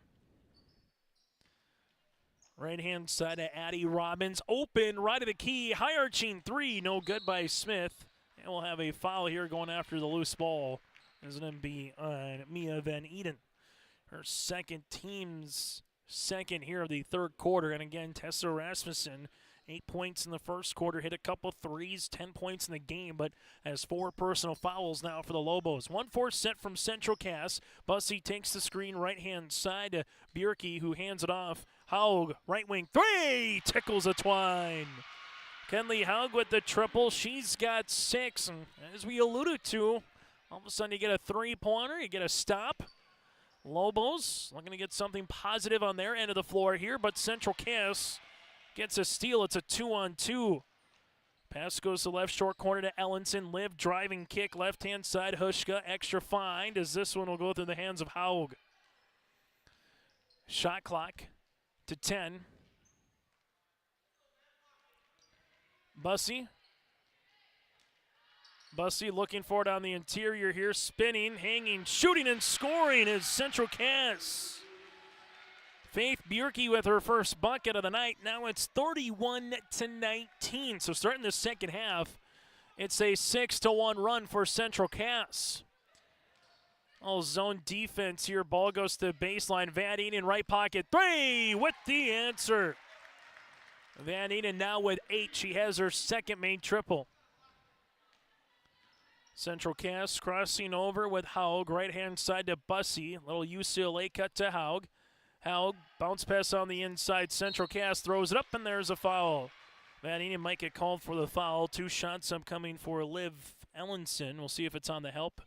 Right-hand side of Addie Robbins. Open, right of the key, high-arching 3. No good by Smith. And we'll have a foul here going after the loose ball. It's going to be on Mia Van Eden. Her team's second here of the third quarter. And again, Tessa Rasmussen, 8 points in the first quarter, hit a couple threes, 10 points in the game, but has 4 personal fouls now for the Lobos. 1-4 set from Central Cass. Bussey takes the screen right-hand side to Bierke, who hands it off. Haug, right wing 3, tickles a twine. Kenley Haug with the triple. She's got 6, and as we alluded to, all of a sudden you get a 3-pointer, you get a stop. Lobos looking to get something positive on their end of the floor here, but Central Cass gets a steal. It's a 2-on-2. Pass goes to left short corner to Ellenson. Liv driving kick, left-hand side. Hushka, extra find as this one will go through the hands of Haug. Shot clock to 10. Bussey looking for it on the interior here, spinning, hanging, shooting, and scoring is Central Cass. Faith Bierke with her first bucket of the night. Now it's 31-19. So starting the second half, it's a 6-1 run for Central Cass. All zone defense here. Ball goes to the baseline. Van Eden right pocket 3 with the answer. Van Eden now with 8. She has her second main triple. Central Cass crossing over with Haug. Right-hand side to Bussey. Little UCLA cut to Haug. Haug, bounce pass on the inside. Central Cass throws it up, and there's a foul. Van Eden might get called for the foul. 2 shots upcoming for Liv Ellenson. We'll see if it's on the help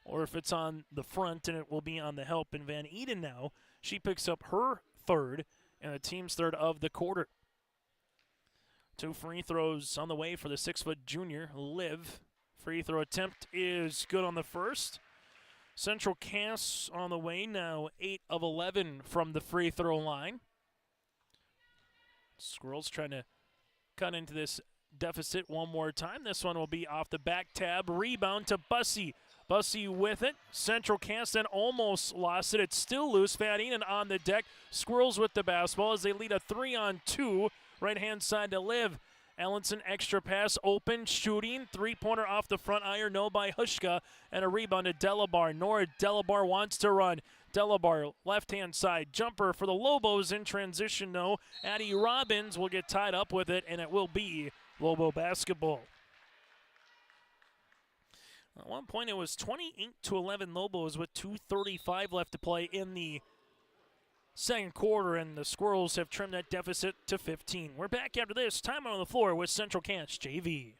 or if it's on the front, and it will be on the help. And Van Eden now, she picks up her third and the team's third of the quarter. 2 free throws on the way for the 6-foot junior, Liv. Free throw attempt is good on the first. Central Cass on the way now, 8 of 11 from the free throw line. Squirrels trying to cut into this deficit one more time. This one will be off the back tab. Rebound to Bussey. Bussey with it. Central Cass then almost lost it. It's still loose. Van Enen on the deck. Squirrels with the basketball as they lead a 3-on-2. Right-hand side to Liv. Ellenson extra pass, open, shooting. Three-pointer off the front iron, no by Hushka. And a rebound to Delabar. Nora Delabar wants to run. Delabar, left-hand side. Jumper for the Lobos in transition, no. Addie Robbins will get tied up with it, and it will be Lobo basketball. At one point, it was 28-11 Lobos with 2:35 left to play in the second quarter, and the Squirrels have trimmed that deficit to 15. We're back after this. Time on the floor with Central Cass JV.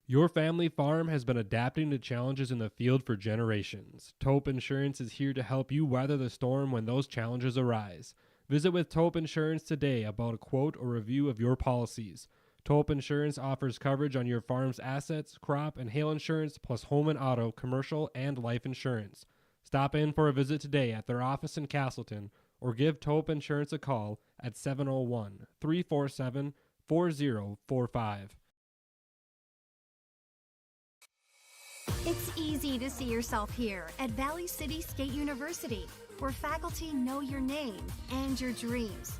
Your family farm has been adapting to challenges in the field for generations. Taupe Insurance is here to help you weather the storm when those challenges arise. Visit with Taupe Insurance today about a quote or review of your policies. Taupe Insurance offers coverage on your farm's assets, crop, and hail insurance, plus home and auto, commercial, and life insurance. Stop in for a visit today at their office in Castleton or give Taupe Insurance a call at 701-347-4045. It's easy to see yourself here at Valley City State University, where faculty know your name and your dreams,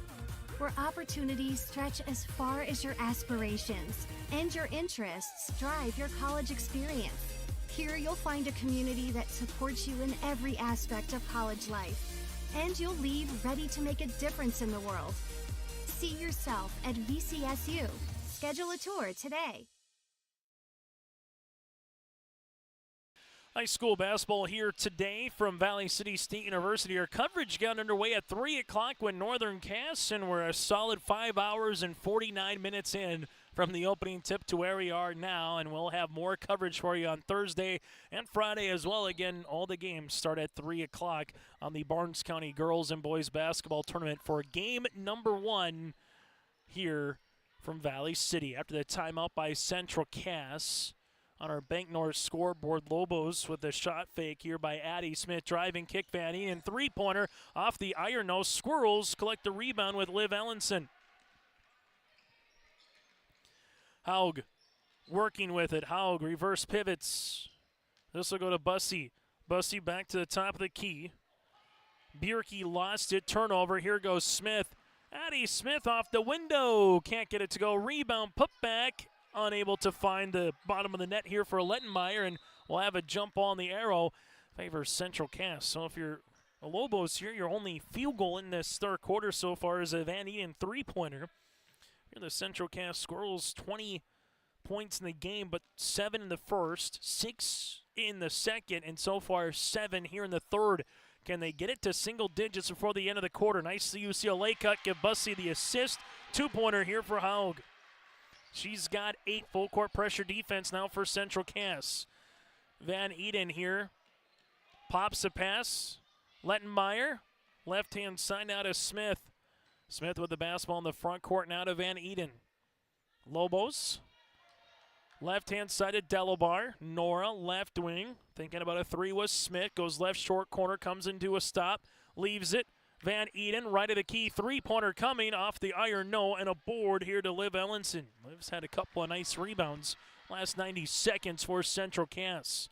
where opportunities stretch as far as your aspirations and your interests drive your college experience. Here you'll find a community that supports you in every aspect of college life, and you'll leave ready to make a difference in the world. See yourself at VCSU. Schedule a tour today. High school basketball here today from Valley City State University. Our coverage got underway at 3 o'clock when Northern Cass, and we're a solid 5 hours and 49 minutes in from the opening tip to where we are now, and we'll have more coverage for you on Thursday and Friday as well. Again, all the games start at 3 o'clock on the Barnes County Girls and Boys Basketball Tournament for game number 1 here from Valley City. After the timeout by Central Cass, on our Bank North scoreboard, Lobos with a shot fake here by Addie Smith. Driving kick, Van Enen, three-pointer off the iron. No, Squirrels collect the rebound with Liv Ellenson. Haug working with it. Haug reverse pivots. This will go to Bussey. Bussey back to the top of the key. Bierke lost it. Turnover. Here goes Smith. Addie Smith off the window. Can't get it to go. Rebound, put back. Unable to find the bottom of the net here for Lettenmeyer, and we'll have a jump ball in the arrow. Favors Central Cass. So if you're the Lobos here, your only field goal in this third quarter so far is a Van Enen three-pointer. Here the Central Cass Squirrels, 20 points in the game, but 7 in the first, 6 in the second, and so far 7 here in the third. Can they get it to single digits before the end of the quarter? Nice UCLA cut. Give Bussey the assist. Two-pointer here for Haug. She's got 8 full-court pressure defense now for Central Cass. Van Eden here pops a pass. Lettenmeyer, left-hand side now to Smith. Smith with the basketball in the front court now to Van Eden. Lobos, left-hand side to Delabar. Nora, left wing. Thinking about a three was Smith. Goes left short corner, comes into a stop, leaves it. Van Eden, right of the key, three-pointer coming off the iron, no, and a board here to Liv Ellenson. Liv's had a couple of nice rebounds last 90 seconds for Central Cass.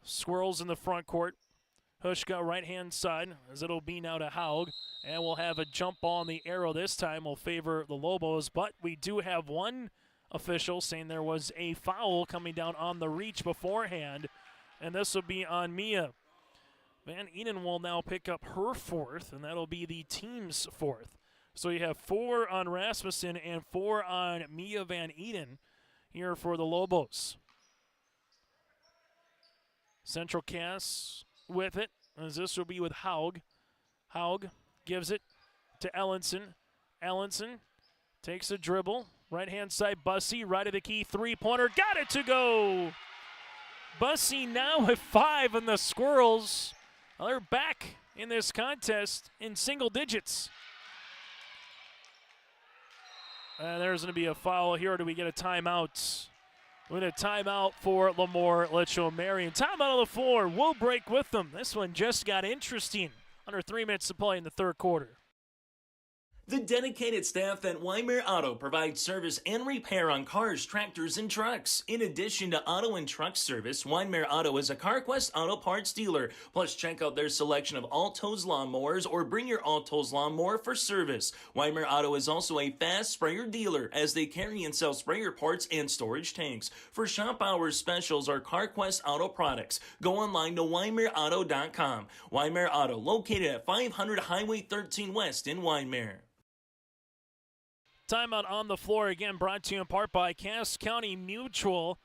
Squirrels in the front court. Hushka right-hand side, as it'll be now to Haug, and we'll have a jump ball on the arrow this time will favor the Lobos, but we do have one official saying there was a foul coming down on the reach beforehand, and this will be on Mia. Van Eden will now pick up her 4th, and that'll be the team's 4th. So you have 4 on Rasmussen and 4 on Mia Van Eden here for the Lobos. Central Cass with it, as this will be with Haug. Haug gives it to Ellenson. Ellenson takes a dribble. Right-hand side, Bussey, right of the key, three-pointer. Got it to go! Bussey now with 5 on the Squirrels. Well, they're back in this contest in single digits. And there's going to be a foul here. Or do we get a timeout? We get a timeout for LaMoure-Litchville Marion. Timeout on the floor. We'll break with them. This one just got interesting. Under 3 minutes to play in the third quarter. The dedicated staff at Wymer Auto provides service and repair on cars, tractors, and trucks. In addition to auto and truck service, Wymer Auto is a CarQuest auto parts dealer. Plus, check out their selection of Alto's lawnmowers or bring your Alto's lawnmower for service. Wymer Auto is also a fast sprayer dealer as they carry and sell sprayer parts and storage tanks. For shop hours specials or CarQuest auto products, go online to WymerAuto.com. Wymer Auto, located at 500 Highway 13 West in Wymer. Timeout on the floor, again brought to you in part by Cass County Mutual.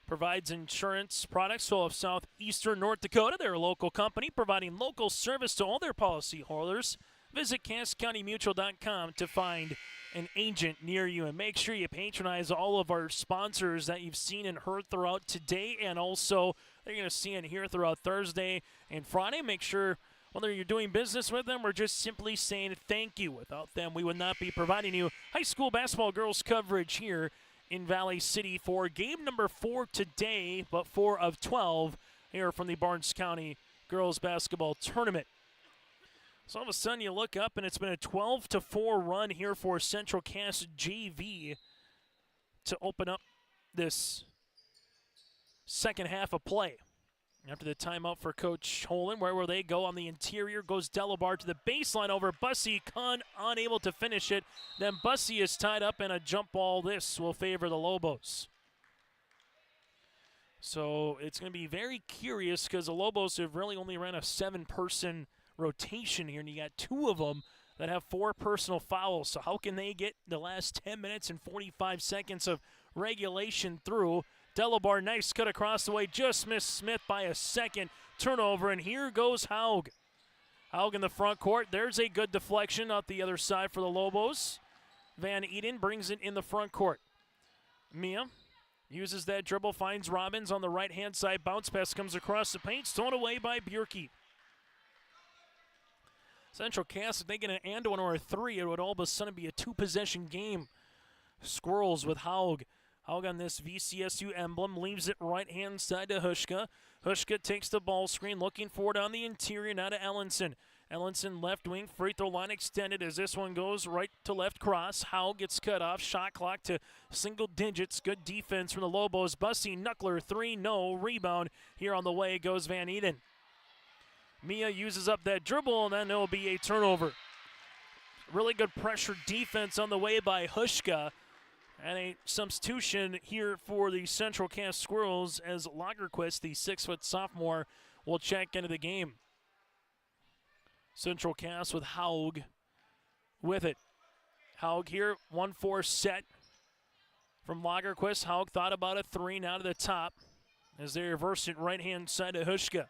Provides insurance products to all of southeastern North Dakota. They're a local company providing local service to all their policyholders. Visit CassCountyMutual.com to find an agent near you. And make sure you patronize all of our sponsors that you've seen and heard throughout today. And also, they're going to see and hear throughout Thursday and Friday. Make sure whether you're doing business with them or just simply saying thank you. Without them, we would not be providing you high school basketball girls coverage here in Valley City for game number 4 today, but 4 of 12 here from the Barnes County girls basketball tournament. So all of a sudden you look up and it's been a 12-4 run here for Central Cass JV to open up this second half of play. After the timeout for Coach Holen, where will they go? On the interior goes Delabar to the baseline over Bussey. Unable to finish it. Then Bussey is tied up, and a jump ball. This will favor the Lobos. So it's going to be very curious because the Lobos have really only ran a 7-person rotation here, and you got 2 of them that have 4 personal fouls. So how can they get the last 10 minutes and 45 seconds of regulation through? Delabar, nice cut across the way, just missed Smith by a second. Turnover, and here goes Haug. Haug in the front court. There's a good deflection out the other side for the Lobos. Van Eden brings it in the front court. Mia uses that dribble, finds Robbins on the right-hand side. Bounce pass comes across the paint, stolen away by Bjerke. Central Cass, if they get an and one or a 3, it would all of a sudden be a 2-possession game. Squirrels with Haug. Haug on this VCSU emblem, leaves it right-hand side to Hushka. Hushka takes the ball screen, looking for it on the interior, now to Ellenson. Ellenson left wing, free throw line extended as this one goes right to left cross. Haug gets cut off, shot clock to single digits. Good defense from the Lobos. Bussey, Knuckler, 3, no. Rebound here on the way goes Van Eden. Mia uses up that dribble, and then there will be a turnover. Really good pressure defense on the way by Hushka. And a substitution here for the Central Cass Squirrels as Lagerquist, the 6-foot sophomore, will check into the game. Central Cass with Haug with it. Haug here, 1-4 set from Lagerquist. Haug thought about a 3, now to the top as they reverse it right-hand side to Hushka.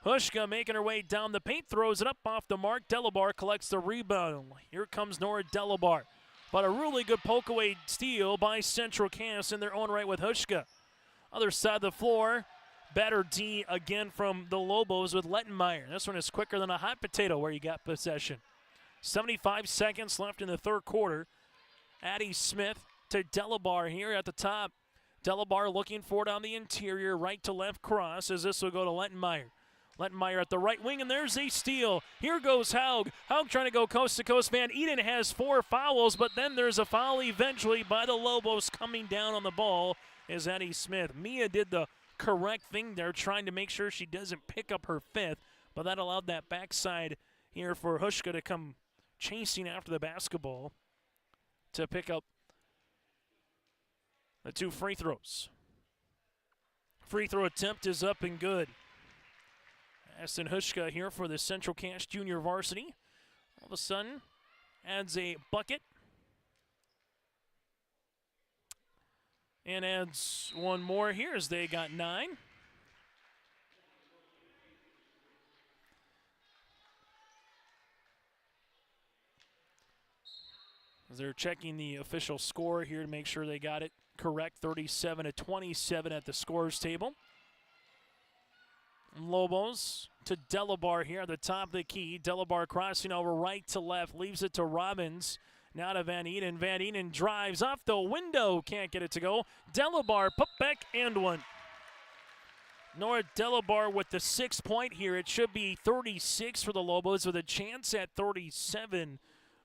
Hushka making her way down the paint, throws it up off the mark. Delabar collects the rebound. Here comes Nora Delabar. But a really good poke-away steal by Central Cass in their own right with Hushka. Other side of the floor, better D again from the Lobos with Lettenmeyer. This one is quicker than a hot potato where you got possession. 75 seconds left in the third quarter. Addie Smith to Delabar here at the top. Delabar looking for it on the interior, right to left cross as this will go to Lettenmeyer. Lettenmeyer at the right wing, and there's a steal. Here goes Haug. Haug trying to go coast to coast. Van Eden has 4 fouls, but then there's a foul eventually by the Lobos coming down on the ball is Addie Smith. Mia did the correct thing there, trying to make sure she doesn't pick up her 5th, but that allowed that backside here for Hushka to come chasing after the basketball to pick up the 2 free throws. Free throw attempt is up and good. Aston Hushka here for the Central Cass Junior Varsity. All of a sudden, adds a bucket. And adds one more here as they got 9. As they're checking the official score here to make sure they got it correct. 37-27 at the scores table. Lobos to Delabar here at the top of the key. Delabar crossing over right to left, leaves it to Robbins. Now to Van Eden. Van Eden drives off the window. Can't get it to go. Delabar, put back and one. Nora Delabar with the 6 point here. It should be 36 for the Lobos with a chance at 37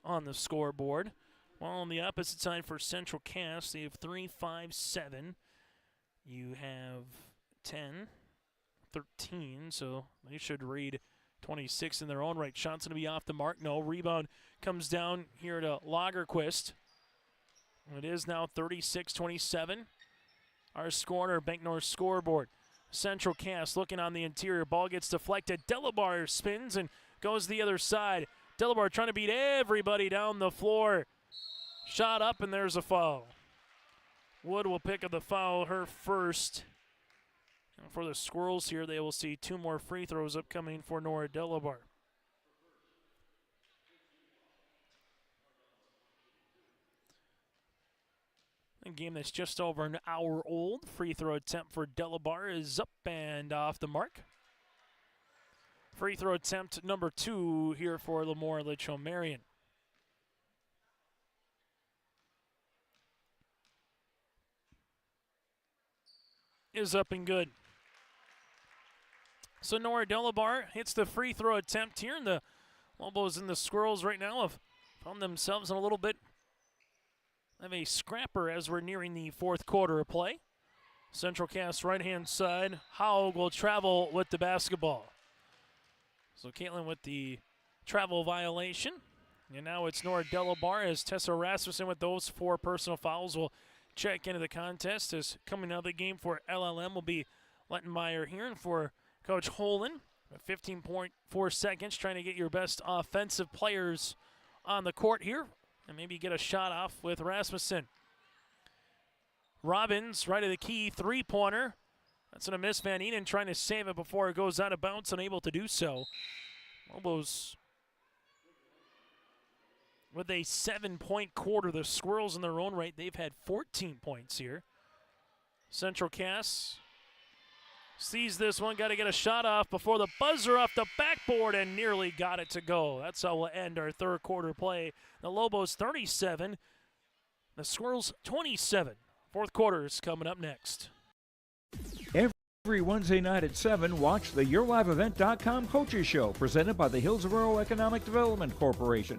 on the scoreboard. While on the opposite side for Central Cass, they have 3, 5, 7. You have 10, 13, so they should read 26 in their own right. Shot's going to be off the mark. No, rebound comes down here to Lagerquist. It is now 36-27. Our score on our Bank North scoreboard. Central Cass looking on the interior. Ball gets deflected. Delabar spins and goes the other side. Delabar trying to beat everybody down the floor. Shot up, and there's a foul. Wood will pick up the foul, her first. And for the Squirrels here, they will see 2 more free throws upcoming for Nora Delabar. A game that's just over an hour old. Free throw attempt for Delabar is up and off the mark. Free throw attempt number 2 here for LaMoure-Litchville Marion. Is up and good. So Nora Delabar hits the free throw attempt here, and the Lobos and the Squirrels right now have found themselves in a little bit of a scrapper as we're nearing the 4th quarter of play. Central Cass right-hand side. Haug will travel with the basketball. So Caitlin with the travel violation. And now it's Nora Delabar as Tessa Rasmussen with those 4 personal fouls will check into the contest. As coming out of the game for LLM will be Lettenmeyer here, and for Coach Holen, 15.4 seconds, trying to get your best offensive players on the court here and maybe get a shot off with Rasmussen. Robbins, right of the key, 3-pointer. That's going to miss. Van Eden trying to save it before it goes out of bounds, unable to do so. Lobos with a 7-point quarter. The Squirrels in their own right, they've had 14 points here. Central Cass sees this one, got to get a shot off before the buzzer off the backboard and nearly got it to go. That's how we'll end our 3rd quarter play. The Lobos 37, the Squirrels 27. 4th quarter is coming up next. Every Wednesday night at 7, watch the YourLiveEvent.com Coaches Show presented by the Hillsborough Economic Development Corporation.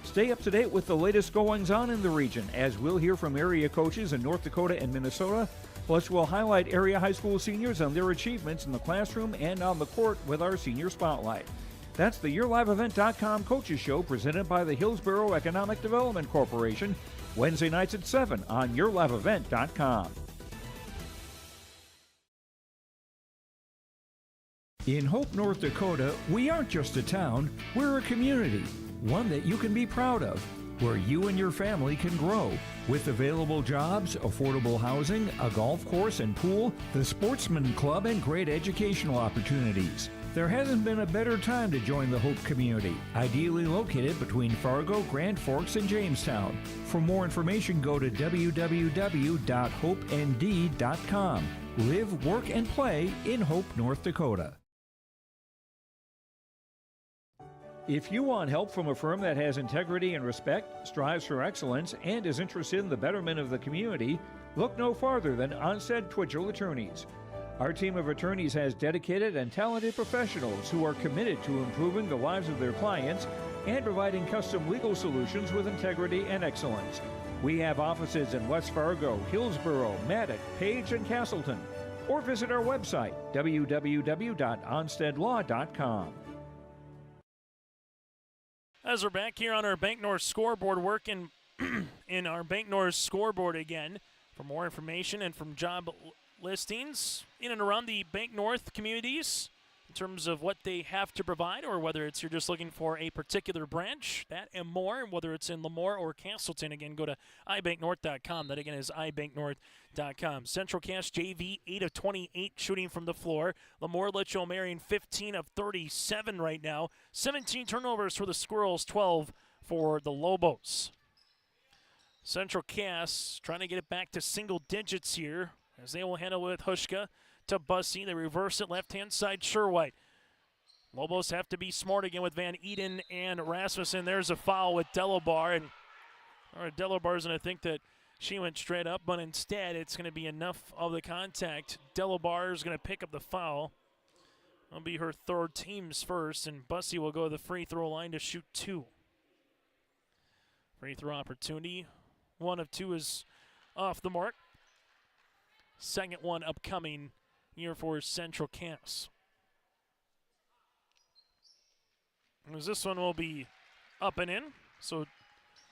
Stay up to date with the latest goings-on in the region, as we'll hear from area coaches in North Dakota and Minnesota. Plus, we'll highlight area high school seniors and their achievements in the classroom and on the court with our Senior Spotlight. That's the YourLiveEvent.com Coaches Show presented by the Hillsborough Economic Development Corporation, Wednesday nights at 7 on YourLiveEvent.com. In Hope, North Dakota, we aren't just a town, we're a community, one that you can be proud of, where you and your family can grow. With available jobs, affordable housing, a golf course and pool, the Sportsman Club, and great educational opportunities. There hasn't been a better time to join the Hope community, ideally located between Fargo, Grand Forks, and Jamestown. For more information, go to www.hopend.com. Live, work, and play in Hope, North Dakota. If you want help from a firm that has integrity and respect, strives for excellence, and is interested in the betterment of the community, look no farther than Onstead Twitchell Attorneys. Our team of attorneys has dedicated and talented professionals who are committed to improving the lives of their clients and providing custom legal solutions with integrity and excellence. We have offices in West Fargo, Hillsborough, Maddox, Page, and Castleton. Or visit our website, www.onsteadlaw.com. As we're back here on our Bank North scoreboard, working in our Bank North scoreboard again. For more information and from job listings in and around the Bank North communities in terms of what they have to provide, or whether it's you're just looking for a particular branch, that and more, and whether it's in LaMoure or Castleton, again, go to ibanknorth.com. That, again, is ibanknorth.com. Central Cass JV, 8 of 28 shooting from the floor. LaMoure-Litchville Marion, 15 of 37 right now. 17 turnovers for the Squirrels, 12 for the Lobos. Central Cass trying to get it back to single digits here, as they will handle it with Hushka to Bussey. They reverse it left-hand side, Sherwhite. Lobos have to be smart again with Van Eden and Rasmussen. There's a foul with Delabar, and All right, Delabar's going to think that she went straight up, but instead it's going to be enough of the contact. Delabar is going to pick up the foul. That'll be her third, team's first, and Bussey will go to the free throw line to shoot 2. Free throw opportunity. 1 of 2 is off the mark. Second one upcoming here for Central Cass. As this one will be up and in, so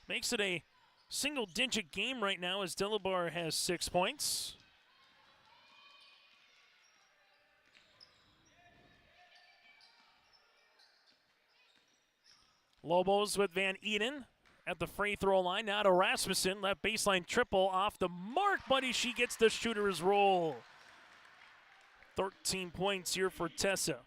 makes it a single-digit game right now as Delabar has 6 points. Lobos with Van Eden at the free throw line. Now to Rasmussen. Left baseline triple off the mark, buddy. She gets the shooter's roll. 13 points here for Tessa.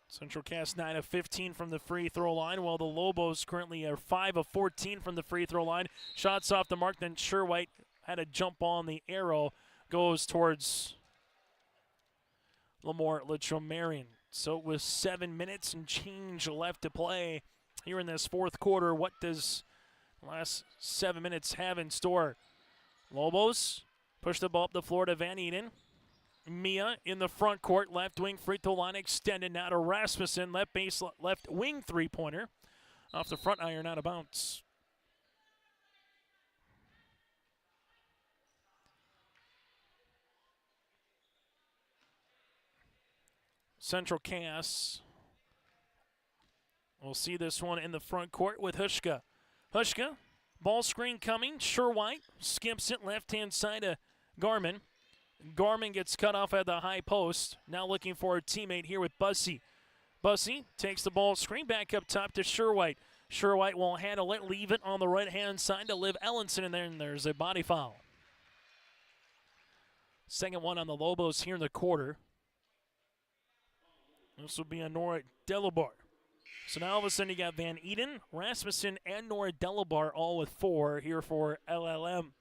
Central Cass 9 of 15 from the free throw line, while the Lobos currently are 5 of 14 from the free throw line. Shots off the mark, then Sherwhite had a jump on the arrow. Goes towards LaMoure-Litchville Marion. So with 7 minutes and change left to play here in this fourth quarter, what does the last 7 minutes have in store? Lobos push the ball up the floor to Van Eden. Mia in the front court, left wing free throw line extended now to Rasmussen, left wing three-pointer off the front iron, out of bounds. Central Cass will see this one in the front court with Hushka. Hushka, ball screen coming. Sherwhite skips it left-hand side to Garman. Garman gets cut off at the high post. Now looking for a teammate here with Bussey. Bussey takes the ball screen back up top to Sherwhite. Sherwhite will handle it, leave it on the right-hand side to Liv Ellenson, and then there's a body foul. Second one on the Lobos here in the quarter. This will be on Nora Delabar. So now all of a sudden you got Van Eden, Rasmussen, and Nora Delabar all with 4 here for LLM.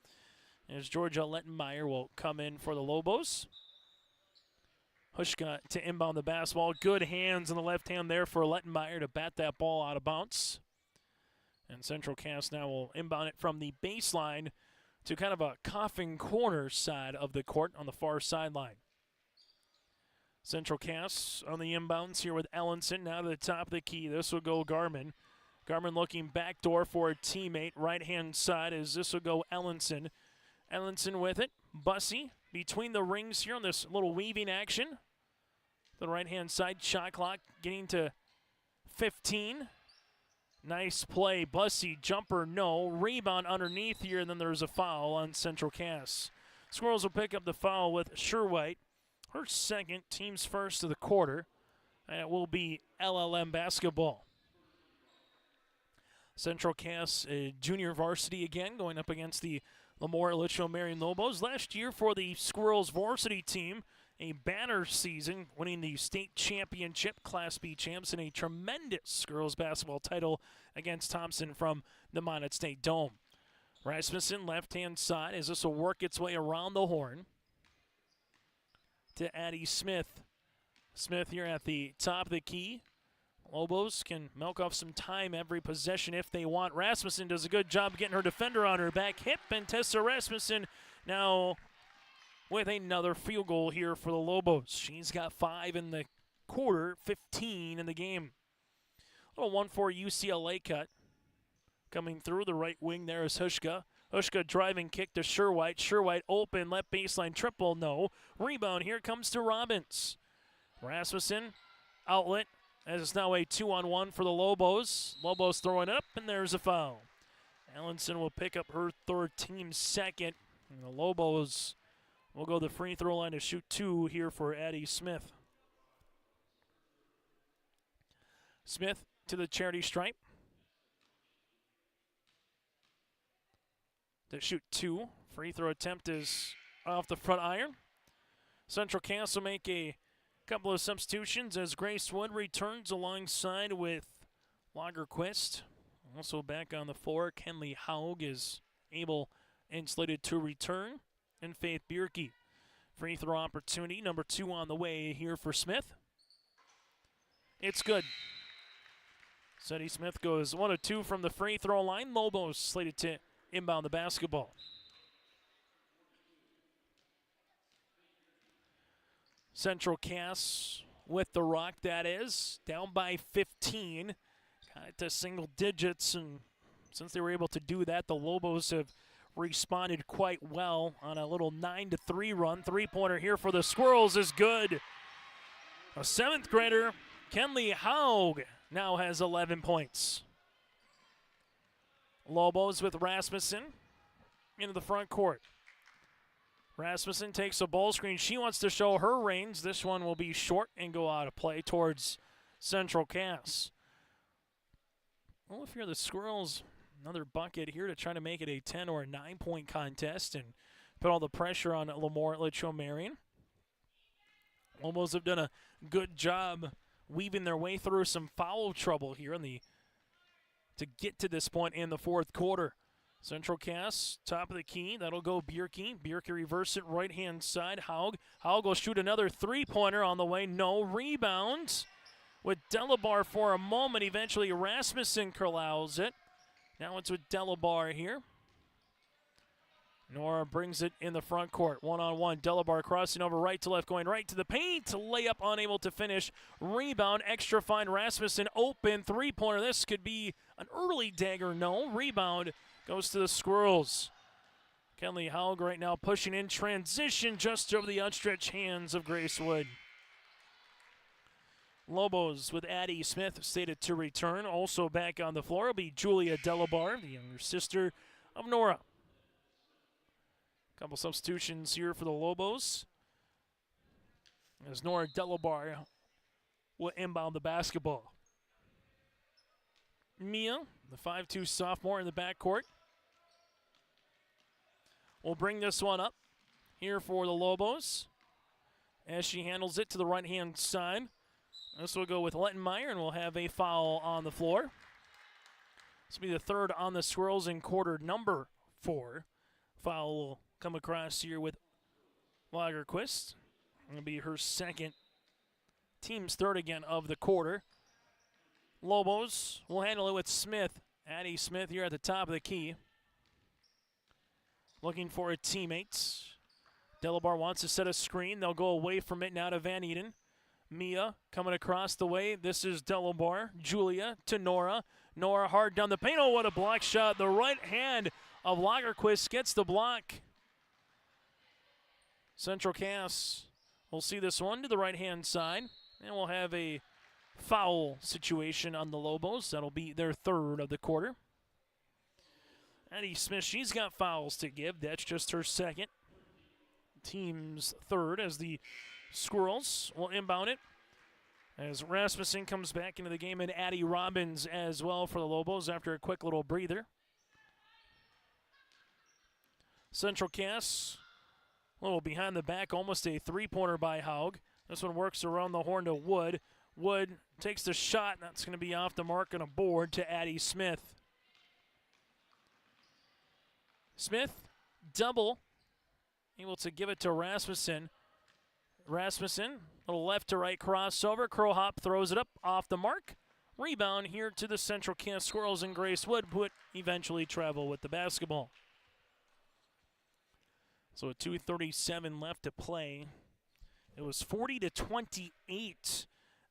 As Georgia Lettenmeyer will come in for the Lobos. Hushka to inbound the basketball. Good hands on the left hand there for Lettenmeyer to bat that ball out of bounds. And Central Cass now will inbound it from the baseline to kind of a coffin corner side of the court on the far sideline. Central Cass on the inbounds here with Ellenson. Now to the top of the key. This will go Garman. Garman looking backdoor for a teammate. Right-hand side as this will go Ellenson. Ellenson with it. Bussey between the rings here on this little weaving action. The right-hand side shot clock getting to 15. Nice play. Bussey, jumper, no. Rebound underneath here, and then there's a foul on Central Cass. Squirrels will pick up the foul with Sherwhite. Her second, team's first of the quarter. And it will be LLM basketball. Central Cass, junior varsity again, going up against the LaMoure-Litchville Marion Lobos. Last year for the Squirrels varsity team, a banner season, winning the state championship, Class B champs, and a tremendous girls basketball title against Thompson from the Minot State Dome. Rasmussen, left-hand side, as this will work its way around the horn to Addie Smith. Smith here at the top of the key. Lobos can milk off some time every possession if they want. Rasmussen does a good job getting her defender on her back hip, and Tessa Rasmussen now with another field goal here for the Lobos. She's got 5 in the quarter, 15 in the game. A little 1-4 UCLA cut coming through the right wing. There is Hushka. Hushka driving kick to Sherwhite. Sherwhite open, left baseline triple, no. Rebound here comes to Robbins. Rasmussen, outlet, as it's now a 2-on-1 for the Lobos. Lobos throwing it up, and there's a foul. Ellenson will pick up her third, team second. And the Lobos will go the free throw line to shoot 2 here for Addie Smith. Smith to the charity stripe to shoot 2. Free throw attempt is off the front iron. Central Cass will make a couple of substitutions as Grace Wood returns alongside with Lagerquist. Also back on the floor, Kenley Haug is able and slated to return. And Faith Bierke. Free throw opportunity, number 2 on the way here for Smith. It's good. Sadie Smith goes 1 of 2 from the free throw line. Lobos slated to inbound the basketball. Central Cass with the rock, that is. Down by 15. Got it to single digits, and since they were able to do that, the Lobos have responded quite well on a little 9-3 run. Three-pointer here for the Squirrels is good. A 7th grader, Kenley Haug, now has 11 points. Lobos with Rasmussen into the front court. Rasmussen takes a ball screen. She wants to show her range. This one will be short and go out of play towards Central Cass. Well, if you're the Squirrels, another bucket here to try to make it a 10 or a 9-point contest and put all the pressure on LaMoure-Litchville Marion. Lobos have done a good job weaving their way through some foul trouble here to get to this point in the fourth quarter. Central Cass, top of the key. That'll go Bierke. Bierke reverse it right-hand side. Haug. Haug will shoot another three-pointer on the way. No rebounds. With Delabar for a moment. Eventually Rasmussen corrals it. Now it's with Delabar here. Nora brings it in the front court. One-on-one. Delabar crossing over right to left, going right to the paint. Layup unable to finish. Rebound. Extra fine. Rasmussen open. Three-pointer. This could be an early dagger. No. Rebound goes to the Squirrels. Kenley Haug right now pushing in transition just over the outstretched hands of Grace Wood. Lobos with Addie Smith stated to return. Also back on the floor will be Julia Delabar, the younger sister of Nora. Couple substitutions here for the Lobos, as Nora Delabar will inbound the basketball. Mia, the 5'2 sophomore in the backcourt, will bring this one up here for the Lobos as she handles it to the right-hand side. This will go with Lettenmeyer, and we'll have a foul on the floor. This will be the third on the Squirrels in quarter number 4. Foul will come across here with Lagerquist. It'll be her second, team's third again of the quarter. Lobos will handle it with Smith. Addie Smith here at the top of the key, looking for a teammate. Delabar wants to set a screen. They'll go away from it now to Van Eden. Mia coming across the way. This is Delabar. Julia to Nora. Nora hard down the paint. Oh, what a block shot. The right hand of Lagerquist gets the block. Central Cass will see this one to the right-hand side, and we'll have a foul situation on the Lobos. That'll be their third of the quarter. Addie Smith, she's got fouls to give. That's just her second. Team's third as the Squirrels will inbound it, as Rasmussen comes back into the game, and Addie Robbins as well for the Lobos after a quick little breather. Central Cass, a little behind the back, almost a three-pointer by Haug. This one works around the horn to Wood. Wood takes the shot, and that's going to be off the mark on a board to Addie Smith. Smith, double, able to give it to Rasmussen. Rasmussen, a little left to right crossover. Curl hop throws it up off the mark. Rebound here to the Central Cass Squirrels, and Grace Wood would eventually travel with the basketball. So with 2:37 left to play, it was 40-28.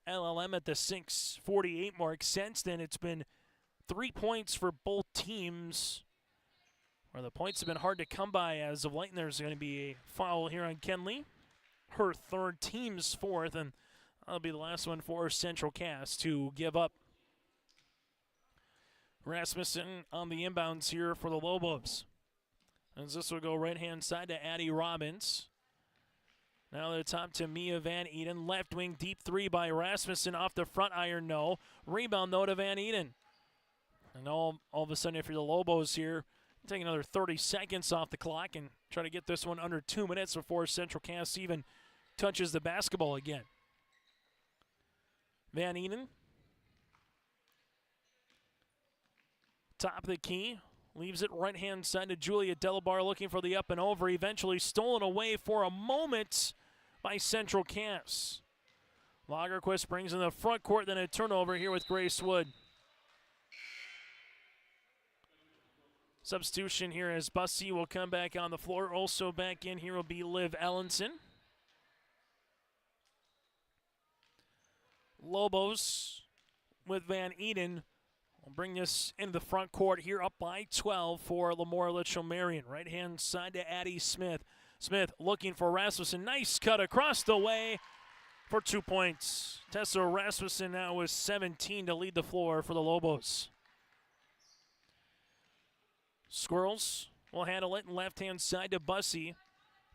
LLM at the 6:48 mark. Since then, it's been 3 points for both teams, where the points have been hard to come by as of late. And there's going to be a foul here on Kenley, her third, team's fourth, and that'll be the last one for Central Cass to give up. Rasmussen on the inbounds here for the Lobos, as this will go right-hand side to Addie Robbins. Now they're top to Mia Van Eden. Left wing deep three by Rasmussen off the front iron, no. Rebound though to Van Eden. And all of a sudden, if you're the Lobos here, take another 30 seconds off the clock and try to get this one under 2 minutes before Central Cass even touches the basketball again. Van Eden, top of the key, leaves it right-hand side to Julia Delabar, looking for the up and over. Eventually stolen away for a moment by Central Cass. Lagerquist brings in the front court, then a turnover here with Grace Wood. Substitution here as Bussy will come back on the floor. Also back in here will be Liv Ellenson. Lobos with Van Eden will bring this into the front court here, up by 12 for LaMoure-Litchville Marion. Right-hand side to Addie Smith. Smith looking for Rasmussen. Nice cut across the way for 2 points. Tessa Rasmussen now with 17 to lead the floor for the Lobos. Squirrels will handle it, left-hand side to Bussy.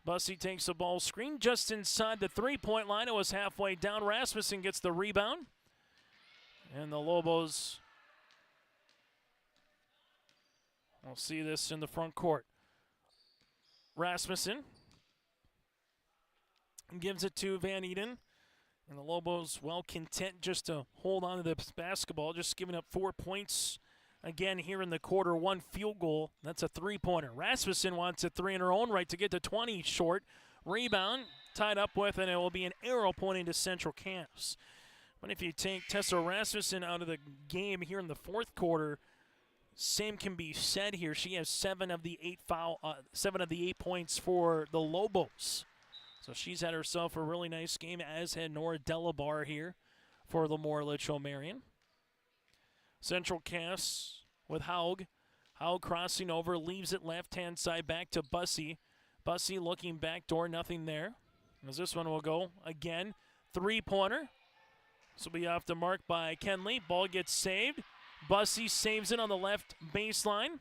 Bussy takes the ball screen just inside the three-point line. It was halfway down. Rasmussen gets the rebound. And the Lobos will see this in the front court. Rasmussen gives it to Van Eden. And the Lobos well content just to hold on to the basketball, just giving up 4 points again here in the quarter. One field goal. That's a three-pointer. Rasmussen wants a three in her own right to get to 20 short. Rebound tied up with, and it will be an arrow pointing to Central Cass. But if you take Tessa Rasmussen out of the game here in the fourth quarter, same can be said here. She has 7 of the 8 points for the Lobos. So she's had herself a really nice game, as had Nora Delabar here for LaMoure-Litchville Marion. Central Cass with Haug. Haug crossing over, leaves it left-hand side back to Bussy. Bussy looking back door, nothing there. As this one will go again. Three-pointer. This will be off the mark by Kenley. Ball gets saved. Bussy saves it on the left baseline.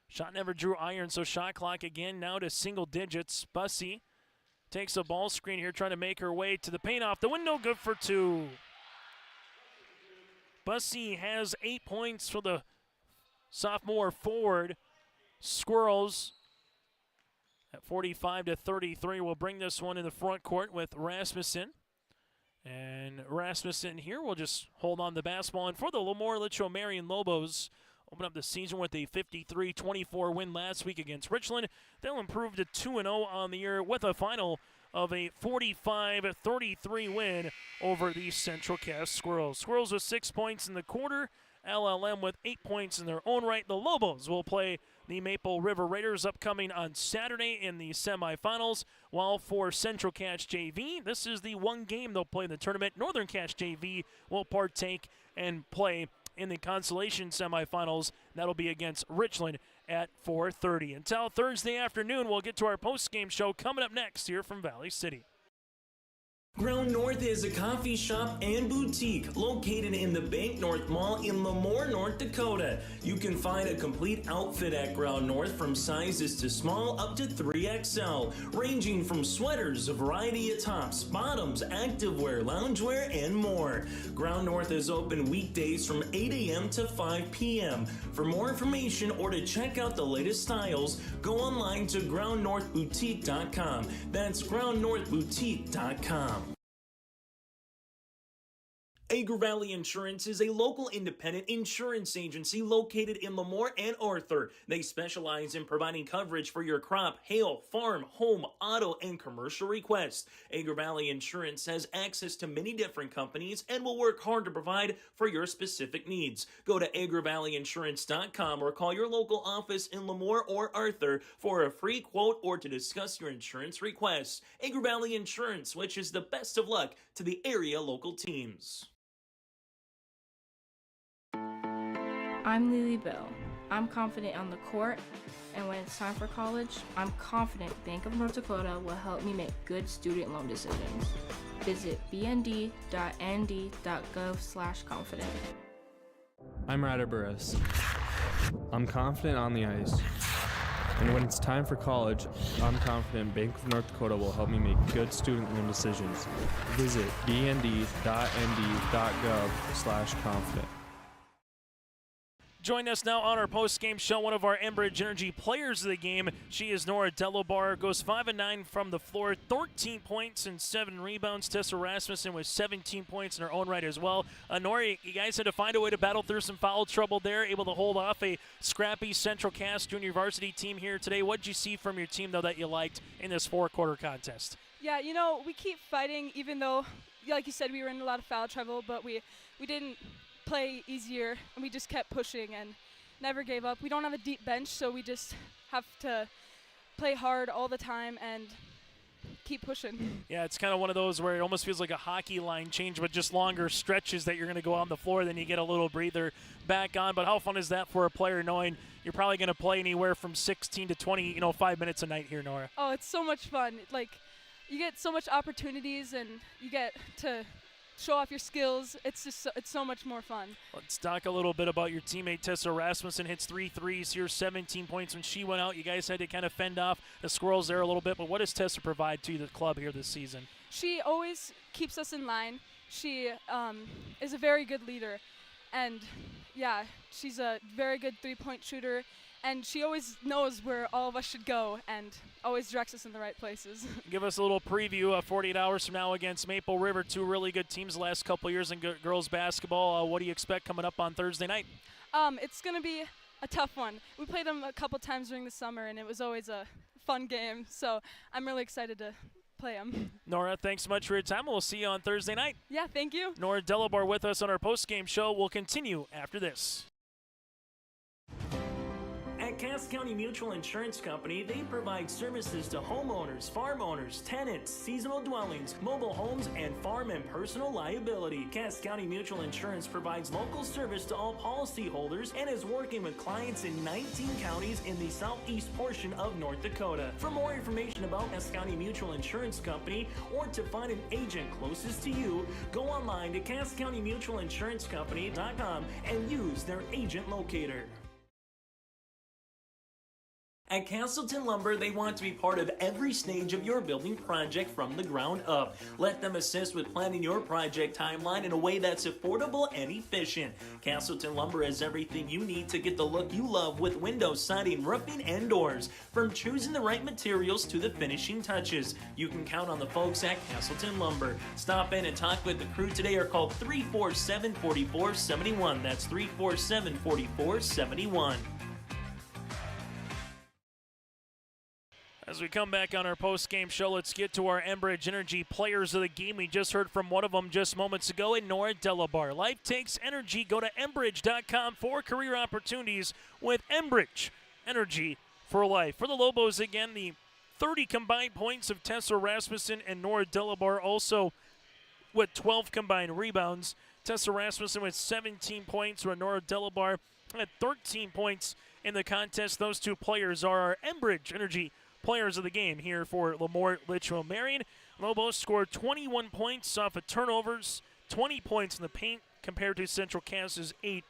Shot never drew iron, so shot clock again now to single digits. Bussy takes a ball screen here, trying to make her way to the paint off the window. Good for 2. Bussy has 8 points for the sophomore forward. Squirrels at 45-33 will bring this one in the front court with Rasmussen. And Rasmussen here will just hold on the basketball. And for the LaMoure-Litchville Marion Lobos, open up the season with a 53-24 win last week against Richland. They'll improve to 2-0 on the year with a final of a 45-33 win over the Central Cass Squirrels. Squirrels with 6 points in the quarter. LLM with 8 points in their own right. The Lobos will play the Maple River Raiders upcoming on Saturday in the semifinals. While for Central Cass JV, this is the one game they'll play in the tournament. Northern Cass JV will partake and play in the consolation semifinals. That'll be against Richland at 4:30. Until Thursday afternoon, we'll get to our post-game show coming up next here from Valley City. Ground North is a coffee shop and boutique located in the Bank North Mall in LaMoure, North Dakota. You can find a complete outfit at Ground North from sizes to small up to 3XL, ranging from sweaters, a variety of tops, bottoms, activewear, loungewear, and more. Ground North is open weekdays from 8 a.m. to 5 p.m. For more information or to check out the latest styles, go online to groundnorthboutique.com. That's groundnorthboutique.com. Agri Valley Insurance is a local independent insurance agency located in LaMoure and Arthur. They specialize in providing coverage for your crop, hail, farm, home, auto, and commercial requests. Agri Valley Insurance has access to many different companies and will work hard to provide for your specific needs. Go to agrivalleyinsurance.com or call your local office in LaMoure or Arthur for a free quote or to discuss your insurance requests. Agri Valley Insurance wishes the best of luck to the area local teams. I'm Lily Bell. I'm confident on the court, and when it's time for college, I'm confident Bank of North Dakota will help me make good student loan decisions. Visit bnd.nd.gov/confident. I'm Ryder Burris. I'm confident on the ice. And when it's time for college, I'm confident Bank of North Dakota will help me make good student loan decisions. Visit bnd.nd.gov/confident. Join us now on our post-game show, one of our Enbridge Energy players of the game. She is Nora Delabar, goes 5-9 from the floor, 13 points and 7 rebounds. Tessa Rasmussen with 17 points in her own right as well. Nora, you guys had to find a way to battle through some foul trouble there, able to hold off a scrappy Central Cass junior varsity team here today. What did you see from your team, though, that you liked in this four-quarter contest? Yeah, we keep fighting, even though, like you said, we were in a lot of foul trouble, but we didn't play easier, and we just kept pushing, and never gave up. We don't have a deep bench, so we just have to play hard all the time and keep pushing. Yeah, it's kind of one of those where it almost feels like a hockey line change, but just longer stretches that you're going to go on the floor, then you get a little breather back on. But how fun is that for a player knowing you're probably going to play anywhere from 16 to 20, 5 minutes a night here, Nora? Oh, it's so much fun. Like, you get so much opportunities and you get to show off your skills. It's just it's so much more fun. Let's talk a little bit about your teammate Tessa Rasmussen. Hits 3 threes here, 17 points when she went out. You guys had to kind of fend off the Squirrels there a little bit, but what does Tessa provide to the club here this season? She always keeps us in line. She is a very good leader, and yeah, she's a very good three-point shooter, and she always knows where all of us should go and always directs us in the right places. Give us a little preview of 48 hours from now against Maple River, two really good teams the last couple of years in girls basketball. What do you expect coming up on Thursday night? It's going to be a tough one. We played them a couple times during the summer, and it was always a fun game, so I'm really excited to play them. Nora, thanks so much for your time. We'll see you on Thursday night. Yeah, thank you. Nora Delabar with us on our post-game show. We'll continue after this. At Cass County Mutual Insurance Company, they provide services to homeowners, farm owners, tenants, seasonal dwellings, mobile homes, and farm and personal liability. Cass County Mutual Insurance provides local service to all policyholders and is working with clients in 19 counties in the southeast portion of North Dakota. For more information about Cass County Mutual Insurance Company or to find an agent closest to you, go online to CassCountyMutualInsuranceCompany.com and use their agent locator. At Castleton Lumber, they want to be part of every stage of your building project from the ground up. Let them assist with planning your project timeline in a way that's affordable and efficient. Castleton Lumber has everything you need to get the look you love with windows, siding, roofing, and doors. From choosing the right materials to the finishing touches, you can count on the folks at Castleton Lumber. Stop in and talk with the crew today or call 347-4471. That's 347-4471. As we come back on our post-game show, let's get to our Enbridge Energy players of the game. We just heard from one of them just moments ago in Nora Delabar. Life takes energy. Go to Enbridge.com for career opportunities with Enbridge Energy for life. For the Lobos, again, the 30 combined points of Tessa Rasmussen and Nora Delabar, also with 12 combined rebounds. Tessa Rasmussen with 17 points, where Nora Delabar had 13 points in the contest. Those two players are our Enbridge Energy players of the game here for LaMoure-Litchville Marion. Lobos scored 21 points off of turnovers, 20 points in the paint, compared to Central Cass's 8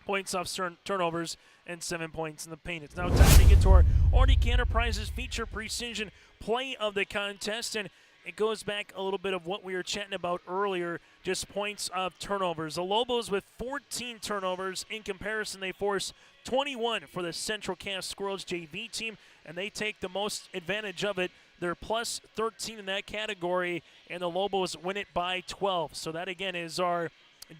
points off turnovers and 7 points in the paint. It's now time to get to our RDK Enterprises feature precision play of the contest, and it goes back a little bit of what we were chatting about earlier, just points of turnovers. The Lobos with 14 turnovers. In comparison, they force 21 for the Central Cass Squirrels JV team, and they take the most advantage of it. They're plus 13 in that category, and the Lobos win it by 12. So that, again, is our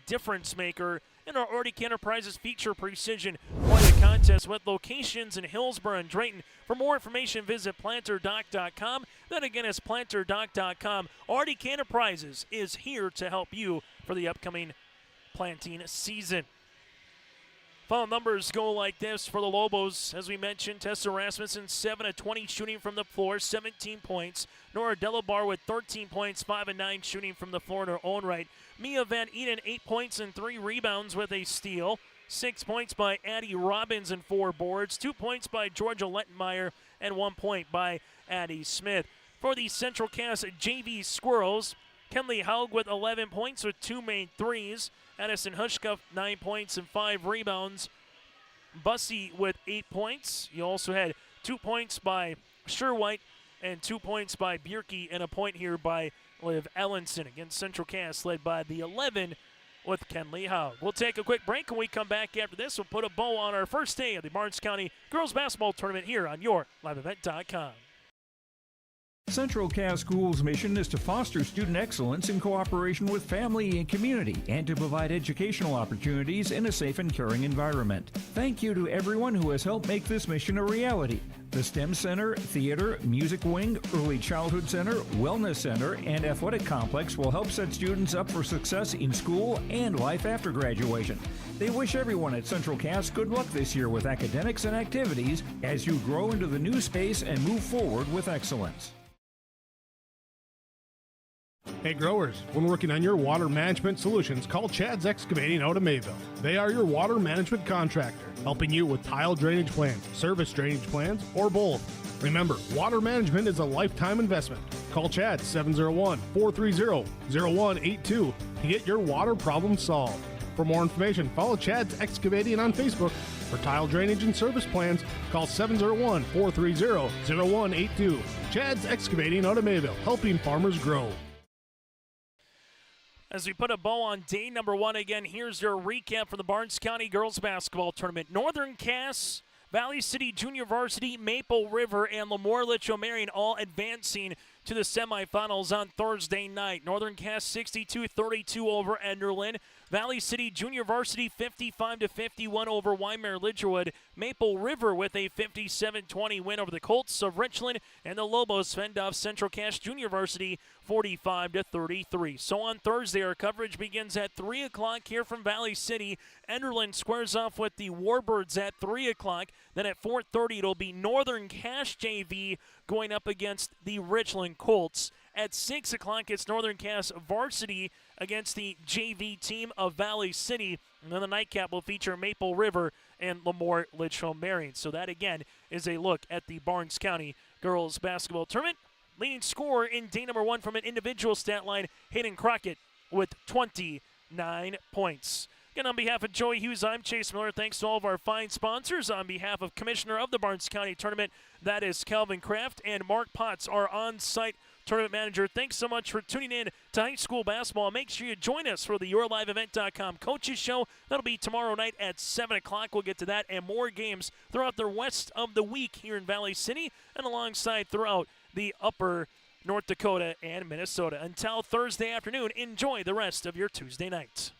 difference maker in our RDK Enterprises feature precision play of contest with locations in Hillsborough and Drayton. For more information, visit planterdoc.com. That, again, is planterdoc.com. RDK Enterprises is here to help you for the upcoming planting season. Final numbers go like this for the Lobos. As we mentioned, Tessa Rasmussen, 7 of 20 shooting from the floor, 17 points. Nora Delabar with 13 points, 5 of 9 shooting from the floor in her own right. Mia Van Eden, 8 points and 3 rebounds with a steal. 6 points by Addie Robbins and 4 boards. 2 points by Georgia Lettenmeyer and 1 point by Addie Smith. For the Central Cass JV Squirrels, Kenley Haug with 11 points with 2 made threes. Addison Hushkuff, 9 points and 5 rebounds. Bussey with 8 points. You also had 2 points by Sherwhite and 2 points by Bierke, and a point here by Liv Ellenson against Central Cass, led by the 11 with Kenley Haug. We'll take a quick break. When we come back after this, we'll put a bow on our first day of the Barnes County Girls Basketball Tournament here on YourLiveEvent.com. Central Cass Schools' mission is to foster student excellence in cooperation with family and community, and to provide educational opportunities in a safe and caring environment. Thank you to everyone who has helped make this mission a reality. The STEM Center, Theater, Music Wing, Early Childhood Center, Wellness Center, and Athletic Complex will help set students up for success in school and life after graduation. They wish everyone at Central Cass good luck this year with academics and activities as you grow into the new space and move forward with excellence. Hey growers, when working on your water management solutions, call Chad's Excavating out of Mayville. They are your water management contractor, helping you with tile drainage plans, service drainage plans, or both. Remember, water management is a lifetime investment. Call Chad 701-430-0182 to get your water problem solved. For more information, follow Chad's Excavating on Facebook. For tile drainage and service plans, call 701-430-0182. Chad's Excavating out of Mayville, helping farmers grow. As we put a bow on day number 1 again, here's your recap for the Barnes County Girls Basketball Tournament. Northern Cass, Valley City Junior Varsity, Maple River, and LaMoure-Litchville Marion all advancing to the semifinals on Thursday night. Northern Cass 62-32 over Enderlin. Valley City Junior Varsity 55-51 over Weimar-Lidgerwood. Maple River with a 57-20 win over the Colts of Richland, and the Lobos fend off Central Cass Junior Varsity 45-33. So on Thursday, our coverage begins at 3 o'clock here from Valley City. Enderlin squares off with the Warbirds at 3 o'clock. Then at 4:30, it'll be Northern Cass JV going up against the Richland Colts. At 6 o'clock, it's Northern Cass Varsity against the JV team of Valley City. And then the nightcap will feature Maple River and LaMoure-Litchville Marion. So that, again, is a look at the Barnes County Girls Basketball Tournament. Leading scorer in day number 1 from an individual stat line, Hayden Crockett with 29 points. Again, on behalf of Joey Hughes, I'm Chase Miller. Thanks to all of our fine sponsors. On behalf of Commissioner of the Barnes County Tournament, that is Calvin Kraft, and Mark Potts, our on-site tournament manager. Thanks so much for tuning in to high school basketball. Make sure you join us for the YourLiveEvent.com Coaches Show. That'll be tomorrow night at 7 o'clock. We'll get to that and more games throughout the rest of the week here in Valley City and alongside throughout the upper North Dakota and Minnesota. Until Thursday afternoon, enjoy the rest of your Tuesday night.